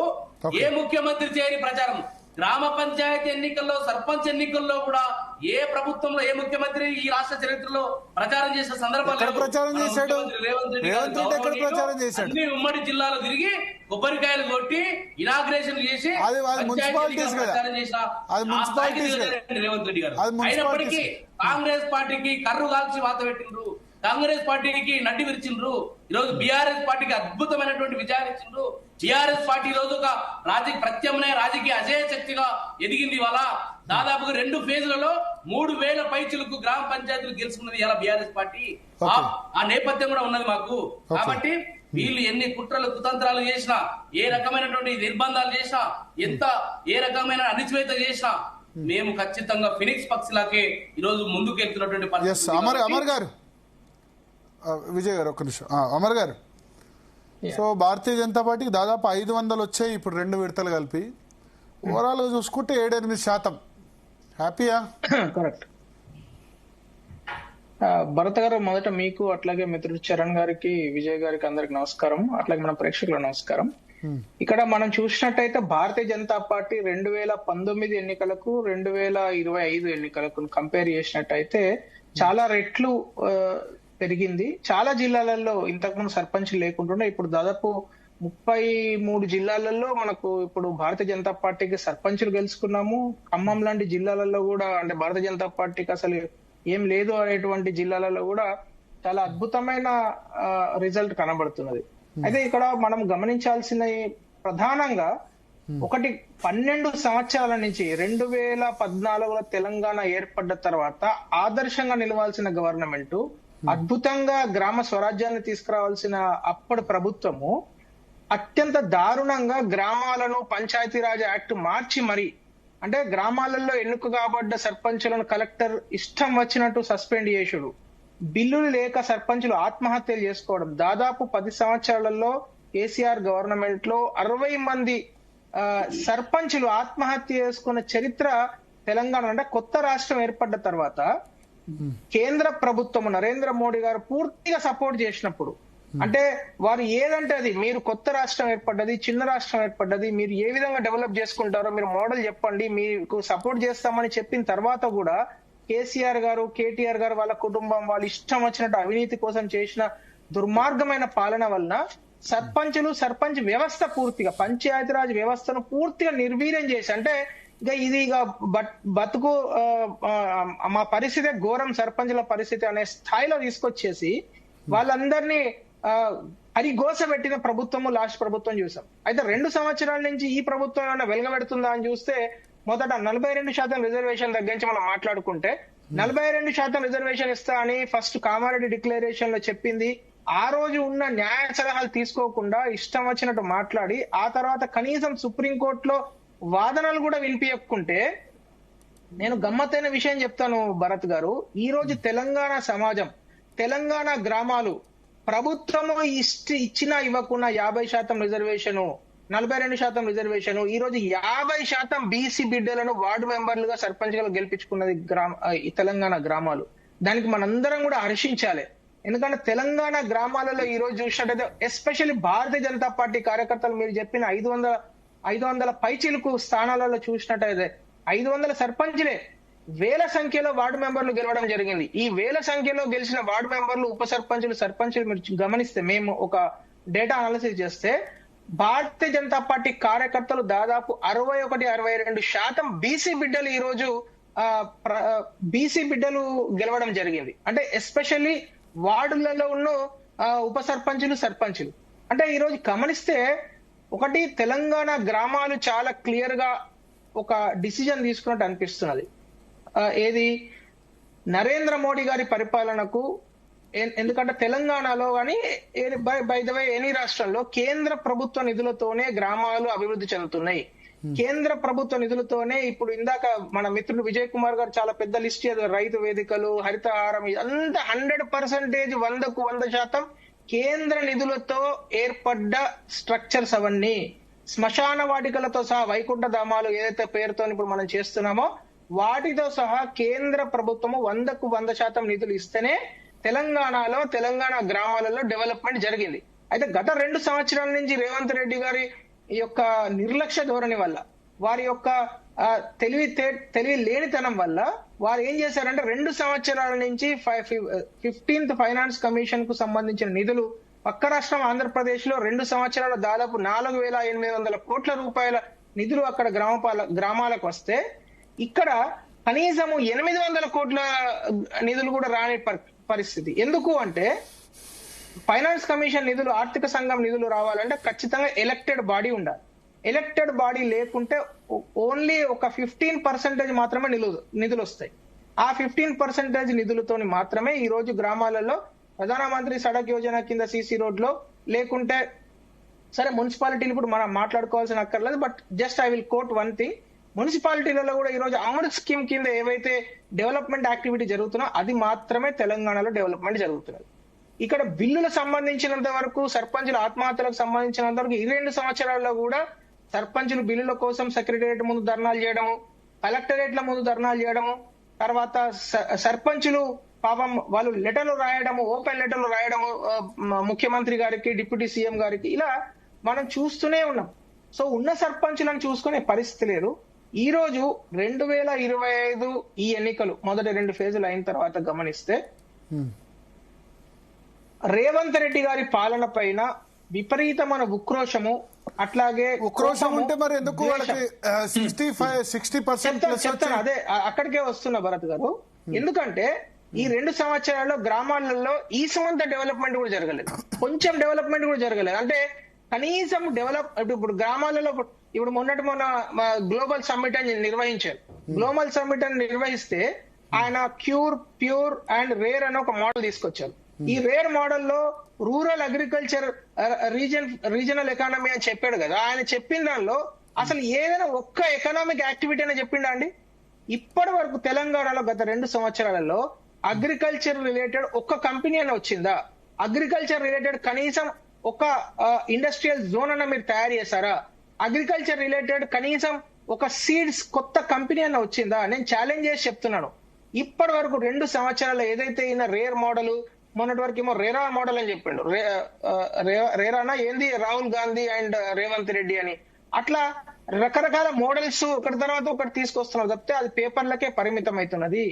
ఏ ముఖ్యమంత్రి చేయని ప్రచారం గ్రామ పంచాయతీ ఎన్నికల్లో, సర్పంచ్ ఎన్నికల్లో కూడా ఏ ప్రభుత్వంలో ఏ ముఖ్యమంత్రి ఈ రాష్ట్ర చరిత్రలో ప్రచారం చేసిన సందర్భాలు రేవంత్ రెడ్డి అన్ని ఉమ్మడి జిల్లాలో తిరిగి కొబ్బరికాయలు కొట్టి ఇనాగ్రేషన్ చేసి ప్రచారం చేసిన రేవంత్ రెడ్డి గారు. అయినప్పటికీ కాంగ్రెస్ పార్టీకి కర్రు కాల్చి వాత పెట్టిండ్రు, కాంగ్రెస్ పార్టీకి నడ్డి విరిచిండ్రు. ఈరోజు బీఆర్ఎస్ పార్టీకి అద్భుతమైనటువంటి విజయాలు ఇచ్చిండ్రు. టీఆర్ఎస్ పార్టీ రోజు ఒక ప్రత్యామ్నాయ రాజకీయ అజయ శక్తిగా ఎదిగింది. ఇవాళ దాదాపుగా 2 ఫేజ్లలో 3000 పైచులకు గ్రామ పంచాయతీలు గెలుచుకున్నది ఇలా బీఆర్ఎస్ పార్టీ. ఆ నేపథ్యం కూడా ఉన్నది మాకు. కాబట్టి వీళ్ళు ఎన్ని కుట్రలు కుతంత్రాలు చేసినా, ఏ రకమైనటువంటి నిర్బంధాలు చేసినా, ఏ రకమైన అణిచివేత చేసినా మేము ఖచ్చితంగా ఫినిక్స్ పక్షిలాకే ఈరోజు ముందుకు వెళ్తున్నటువంటి పరిస్థితి. అమర్ గారు, విజయ్ గారు ఒక్క నిమిషం. అమర్ గారు, సో భారతీయ జనతా పార్టీకి దాదాపు 500 వచ్చాయి ఇప్పుడు 2 విడతలు కలిపి. ఓవరాల్ గా చూసుకుంటే 7-8% హ్యాపీయా? కరెక్ట్. భరత్ గారు, మొదట మీకు, అట్లాగే మిత్రుడు చరణ్ గారికి, విజయ్ గారికి అందరికి నమస్కారం. అట్లాగే మన ప్రేక్షకులకు నమస్కారం. ఇక్కడ మనం చూసినట్టయితే భారతీయ జనతా పార్టీ 2019 ఎన్నికలకు 2025 ఎన్నికలకు కంపేర్ చేసినట్టయితే చాలా రెట్లు పెరిగింది. చాలా జిల్లాలలో ఇంతకుముందు సర్పంచ్ లేకుంటుండే ఇప్పుడు దాదాపు 33 జిల్లాలలో మనకు ఇప్పుడు భారతీయ జనతా పార్టీకి సర్పంచులు గెలుచుకున్నాము. ఖమ్మం లాంటి జిల్లాలలో కూడా, అంటే భారతీయ జనతా పార్టీకి అసలు ఏం లేదు అనేటువంటి జిల్లాలలో కూడా చాలా అద్భుతమైన రిజల్ట్ కనబడుతున్నది. అయితే ఇక్కడ మనం గమనించాల్సిన ప్రధానంగా 12 సంవత్సరాల నుంచి 2014లో తెలంగాణ ఏర్పడ్డ తర్వాత ఆదర్శంగా నిలవాల్సిన గవర్నమెంట్, అద్భుతంగా గ్రామ స్వరాజ్యాన్ని తీసుకురావాల్సిన అప్పటి ప్రభుత్వము అత్యంత దారుణంగా గ్రామాలను పంచాయతీరాజ్ యాక్ట్ మార్చి మరి, అంటే గ్రామాలలో ఎన్నిక కాబడ్డ సర్పంచులను కలెక్టర్ ఇష్టం వచ్చినట్టు సస్పెండ్ చేసుడు, బిల్లులు లేక సర్పంచులు ఆత్మహత్యలు చేసుకోవడం. దాదాపు 10 సంవత్సరాలలో కేసీఆర్ గవర్నమెంట్ లో 60 మంది సర్పంచులు ఆత్మహత్య చేసుకున్న చరిత్ర తెలంగాణ. అంటే కొత్త రాష్ట్రం ఏర్పడ్డ తర్వాత కేంద్ర ప్రభుత్వం నరేంద్ర మోడీ గారు పూర్తిగా సపోర్ట్ చేసినప్పుడు, అంటే వారు ఏదంటే అది, మీరు కొత్త రాష్ట్రం ఏర్పడ్డది, చిన్న రాష్ట్రం ఏర్పడ్డది, మీరు ఏ విధంగా డెవలప్ చేసుకుంటారో మీరు మోడల్ చెప్పండి, మీకు సపోర్ట్ చేస్తామని చెప్పిన తర్వాత కూడా కేసీఆర్ గారు, కేటీఆర్ గారు, వాళ్ళ కుటుంబం వాళ్ళు ఇష్టం వచ్చినట్టు అవినీతి కోసం చేసిన దుర్మార్గమైన పాలన వలన సర్పంచ్ వ్యవస్థ పూర్తిగా, పంచాయతీరాజ్ వ్యవస్థను పూర్తిగా నిర్వీర్యం చేసి, అంటే ఇది బతుకు మా పరిస్థితి ఘోరం, సర్పంచుల పరిస్థితి అనే స్థాయిలో తీసుకొచ్చేసి వాళ్ళందరినీ హరిఘోష పెట్టిన ప్రభుత్వము లాస్ట్ ప్రభుత్వం చూసాం. అయితే 2 సంవత్సరాల నుంచి ఈ ప్రభుత్వం ఏమైనా వెలగబెడుతుందా అని చూస్తే, మొదట 42% రిజర్వేషన్ తగ్గించి మనం మాట్లాడుకుంటే 42% రిజర్వేషన్ ఇస్తా అని ఫస్ట్ కామారెడ్డి డిక్లరేషన్ లో చెప్పింది. ఆ రోజు ఉన్న న్యాయ సలహాలు తీసుకోకుండా ఇష్టం వచ్చినట్టు మాట్లాడి, ఆ తర్వాత కనీసం సుప్రీంకోర్టులో వాదనలు కూడా వినిపించకుంటే, నేను గమ్మత్తైన విషయం చెప్తాను భరత్ గారు. ఈ రోజు తెలంగాణ సమాజం, తెలంగాణ గ్రామాలు ప్రభుత్వము ఇచ్చినా ఇవ్వకుండా 50% రిజర్వేషన్, 42% రిజర్వేషన్, ఈ రోజు 50% బీసీ బిడ్డలను వార్డు మెంబర్లుగా సర్పంచ్గా గెలిపించుకున్నది ఈ తెలంగాణ గ్రామాలు. దానికి మనందరం కూడా హర్షించాలి. ఎందుకంటే తెలంగాణ గ్రామాలలో ఈ రోజు చూసినట్టయితే, ఎస్పెషల్లీ భారతీయ జనతా పార్టీ కార్యకర్తలు మీరు చెప్పిన 500 పైచిలుకు స్థానాలలో చూసినట్టయితే 500 సర్పంచ్లే వేల సంఖ్యలో వార్డు మెంబర్లు గెలవడం జరిగింది. ఈ వేల సంఖ్యలో గెలిచిన వార్డు మెంబర్లు, ఉప సర్పంచులు మీరు గమనిస్తే, మేము ఒక డేటా అనాలిసిస్ చేస్తే భారతీయ జనతా పార్టీ కార్యకర్తలు దాదాపు 61-62% బీసీ బిడ్డలు ఈ రోజు బీసీ బిడ్డలు గెలవడం జరిగింది. అంటే ఎస్పెషల్లీ వార్డులలో ఉన్న ఉప సర్పంచులు, సర్పంచులు. అంటే ఈ రోజు గమనిస్తే ఒకటి తెలంగాణ గ్రామాలు చాలా క్లియర్ గా ఒక డిసిజన్ తీసుకున్నట్టు అనిపిస్తున్నది. ఏది నరేంద్ర మోడీ గారి పరిపాలనకు, ఎందుకంటే తెలంగాణలో కానీ బై ద వే ఎనీ రాష్ట్రంలో కేంద్ర ప్రభుత్వ నిధులతోనే గ్రామాలు అభివృద్ధి చెందుతున్నాయి. కేంద్ర ప్రభుత్వ నిధులతోనే ఇప్పుడు ఇందాక మన మిత్రుడు విజయ్ కుమార్ గారు చాలా పెద్ద లిస్ట్ చేశారు. రైతు వేదికలు, హరితహారం, అంతా 100% 100% కేంద్ర నిధులతో ఏర్పడ్డ స్ట్రక్చర్స్ అవన్నీ. శ్మశాన వాటికలతో సహా వైకుంఠ ధామాలు ఏదైతే పేరుతో ఇప్పుడు మనం చేస్తున్నామో వాటితో సహా కేంద్ర ప్రభుత్వము 100% నిధులు ఇస్తేనే తెలంగాణలో, తెలంగాణ గ్రామాలలో డెవలప్మెంట్ జరిగింది. అయితే గత 2 సంవత్సరాల నుంచి రేవంత్ రెడ్డి గారి యొక్క నిర్లక్ష్య ధోరణి వల్ల, వారి యొక్క తెలివి లేనితనం వల్ల వారు ఏం చేశారంటే 2 సంవత్సరాల నుంచి 15th ఫైనాన్స్ కమిషన్ కు సంబంధించిన నిధులు పక్క రాష్ట్రం ఆంధ్రప్రదేశ్ లో 2 సంవత్సరాల దాదాపు 4,800 కోట్ల రూపాయల నిధులు అక్కడ గ్రామాలకు వస్తే ఇక్కడ కనీసము 800 కోట్ల నిధులు కూడా రాని పరిస్థితి. ఎందుకు అంటే ఫైనాన్స్ కమిషన్ నిధులు, ఆర్థిక సంఘం నిధులు రావాలంటే ఖచ్చితంగా ఎలక్టెడ్ బాడీ ఉండాలి. ఎలక్టెడ్ బాడీ లేకుంటే ఓన్లీ ఒక 15% మాత్రమే నిధులు వస్తాయి. ఆ 15% నిధులతోని మాత్రమే ఈ రోజు గ్రామాలలో ప్రధానమంత్రి సడక్ యోజన కింద సీసీ రోడ్ లో, లేకుంటే సరే మున్సిపాలిటీలు ఇప్పుడు మనం మాట్లాడుకోవాల్సిన అక్కర్లేదు, but just I will quote one thing. మున్సిపాలిటీలలో కూడా ఈ రోజు అమృత్ స్కీమ్ కింద ఏవైతే డెవలప్మెంట్ యాక్టివిటీ జరుగుతున్నా అది మాత్రమే తెలంగాణలో డెవలప్మెంట్ జరుగుతున్నది. ఇక్కడ బిల్లులకు సంబంధించినంత వరకు, సర్పంచుల ఆత్మహత్యలకు సంబంధించినంత వరకు ఈ 2 సంవత్సరాల్లో కూడా సర్పంచులు బిల్లుల కోసం సెక్రటేరియట్ ముందు ధర్నాలు చేయడము, కలెక్టరేట్ల ముందు ధర్నాలు చేయడము, తర్వాత సర్పంచులు పాపం వాళ్ళు లెటర్లు రాయడము, ఓపెన్ లెటర్లు రాయడము ముఖ్యమంత్రి గారికి, డిప్యూటీ సీఎం గారికి, ఇలా మనం చూస్తూనే ఉన్నాం. సో ఉన్న సర్పంచులను చూసుకునే పరిస్థితి లేదు. ఈ రోజు 2025 ఈ ఎన్నికలు మొదటి 2 ఫేజులు అయిన తర్వాత గమనిస్తే రేవంత్ రెడ్డి గారి పాలన పైన విపరీతమైన ఉక్రోషము, అట్లాగే ఉక్రోషం ఉంటే మరి ఎందుకు వాళ్ళకి 60% చెప్తాను, అదే అక్కడికే వస్తున్నా భరత్ గారు. ఎందుకంటే ఈ 2 సంవత్సరాల్లో గ్రామాలలో ఈ సమంత డెవలప్మెంట్ కూడా జరగలేదు, కొంచెం డెవలప్మెంట్ కూడా జరగలేదు. అంటే కనీసం ఇప్పుడు గ్రామాలలో ఇప్పుడు మొన్న గ్లోబల్ సమ్మిట్ అని నిర్వహించారు. గ్లోబల్ సమ్మిట్ అని నిర్వహిస్తే ఆయన ప్యూర్ అండ్ రేర్ అని ఒక మోడల్ తీసుకొచ్చారు. ఈ రేర్ మోడల్లో రూరల్ అగ్రికల్చర్ రీజనల్ ఎకానమీ అని చెప్పాడు కదా. ఆయన చెప్పిన దానిలో అసలు ఏదైనా ఒక్క ఎకనామిక్ యాక్టివిటీ అని చెప్పిండా అండి? ఇప్పటి వరకు తెలంగాణలో గత 2 సంవత్సరాలలో అగ్రికల్చర్ రిలేటెడ్ ఒక్క కంపెనీ అని వచ్చిందా? అగ్రికల్చర్ రిలేటెడ్ కనీసం ఒక ఇండస్ట్రియల్ జోన్ అన్న మీరు తయారు చేశారా? అగ్రికల్చర్ రిలేటెడ్ కనీసం ఒక సీడ్స్ కొత్త కంపెనీ అన్న వచ్చిందా? నేను ఛాలెంజ్ చేసి చెప్తున్నాను. ఇప్పటి వరకు 2 సంవత్సరాలు ఏదైతే ఈయన రేర్ మోడల్, మొన్నటి వరకు ఏమో రేరా మోడల్ అని చెప్పిండు. రేరానా ఏంది, రాహుల్ గాంధీ అండ్ రేవంత్ రెడ్డి అని, అట్లా రకరకాల మోడల్స్ ఒకటి తర్వాత ఒకటి తీసుకొస్తున్నారు తప్పితే అది పేపర్లకే పరిమితం అవుతున్నది.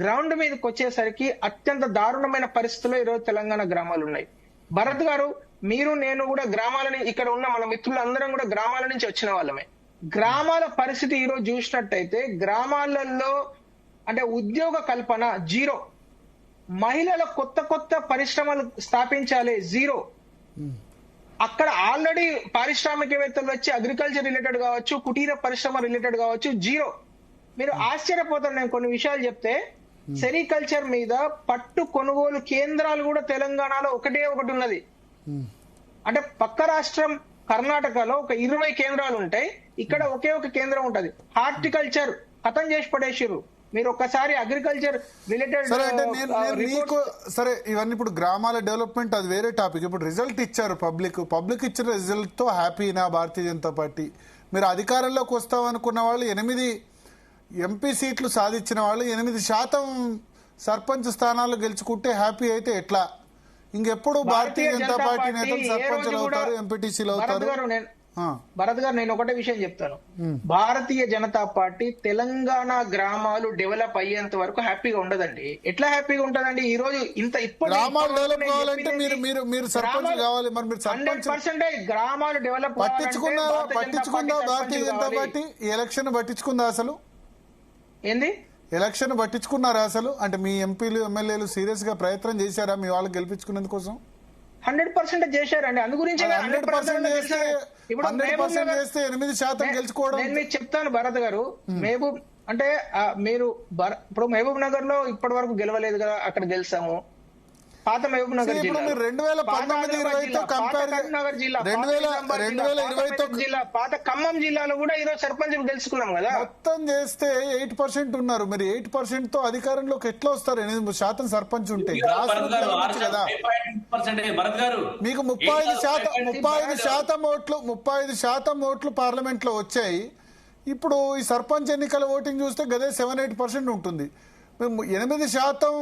గ్రౌండ్ మీదకి వచ్చేసరికి అత్యంత దారుణమైన పరిస్థితుల్లో ఈరోజు తెలంగాణ గ్రామాలు ఉన్నాయి. భరత్ గారు, మీరు నేను కూడా గ్రామాలని, ఇక్కడ ఉన్న మన మిత్రులు అందరం కూడా గ్రామాల నుంచి వచ్చిన వాళ్ళమే. గ్రామాల పరిస్థితి ఈ రోజు చూసినట్టయితే గ్రామాలలో అంటే ఉద్యోగ కల్పన జీరో, మహిళల కొత్త పరిశ్రమలు స్థాపించాలి జీరో. అక్కడ ఆల్రెడీ పారిశ్రామికవేత్తలు వచ్చి అగ్రికల్చర్ రిలేటెడ్ కావచ్చు, కుటీర పరిశ్రమ రిలేటెడ్ కావచ్చు, జీరో. మీరు ఆశ్చర్యపోతారు నేను కొన్ని విషయాలు చెప్తే. సెరికల్చర్ మీద పట్టు కొనుగోలు కేంద్రాలు కూడా తెలంగాణలో ఒకటి ఉన్నది. అంటే పక్క రాష్ట్రం కర్ణాటకలో ఒక 20 కేంద్రాలు ఉంటాయి, ఇక్కడ ఒకే ఒక కేంద్రం ఉంటది. హార్టికల్చర్ ఖతం చేసి పడేసిర్రు. మీరు ఒక్కసారి అగ్రికల్చర్ రిలేటెడ్ సరే, ఇవన్నీ ఇప్పుడు గ్రామాల డెవలప్మెంట్ అది వేరే టాపిక్. ఇప్పుడు రిజల్ట్ ఇచ్చారు, పబ్లిక్ ఇచ్చిన రిజల్ట్ తో హ్యాపీనా భారతీయ జనతా పార్టీ? మీరు అధికారంలోకి వస్తామనుకున్న వాళ్ళు 8 ఎంపీ సీట్లు సాధించిన వాళ్ళు 8% సర్పంచ్ స్థానాలు గెలుచుకుంటే హ్యాపీ అయితే ఎట్లా? ఇంకెప్పుడు భారతీయ జనతా పార్టీ నేతలు సర్పంచ్లు అవుతారు, ఎంపీటీసీలు అవుతారు. భరత్ గారు, నేను ఒకటే విషయం చెప్తాను. భారతీయ జనతా పార్టీ తెలంగాణ గ్రామాలు డెవలప్ అయ్యేంత వరకు హ్యాపీగా ఉండదండి. ఎట్లా హ్యాపీగా ఉంటదండి? ఈ రోజు గ్రామాలు డెవలప్ కావాలంటే మీరు సర్పంచ్ కావాలి. మరి మీరు 100% గ్రామాలు డెవలప్ పట్టించుకుందా భారతీయ జనతా పార్టీ? ఈ ఎలక్షన్ పట్టించుకుందా? అసలు ఏంది ఎలక్షన్ పట్టించుకున్నారా అసలు? అంటే మీ ఎంపీలు ఎమ్మెల్యేలు సీరియస్ గా ప్రయత్నం చేశారా మీ వాళ్ళకి గెలిపించుకునేందుకోసం? 100% చేశారండి. అందు గురించి 100% చేస్తే 100% చేస్తే 8% గెలుచుకోవడం. నేను మీకు చెప్తాను భరత్ గారు, మహబూబ్ అంటే మీరు ఇప్పుడు మహబూబ్ నగర్ లో ఇప్పటి వరకు గెలవలేదు కదా, అక్కడ గెలిచాము. పాత మహబూబ్ నగర్ జిల్లా, 2019-20తో కంపేర్ కరీంనగర్ జిల్లా, 2020తో జిల్లా, పాత ఖమ్మం జిల్లాలో కూడా ఈరోజు సర్పంచ్ గెలుచుకున్నాం కదా. మొత్తం చేస్తే 8% ఉన్నారు. మీరు 8% తో అధికారంలోకి ఎట్లా వస్తారు? 8% సర్పంచ్ ఉంటే కదా మీకు 35% ఓట్లు పార్లమెంట్ లో వచ్చాయి. ఇప్పుడు ఈ సర్పంచ్ ఎన్నికల ఓటింగ్ చూస్తే గదే 7-8% ఉంటుంది. 8%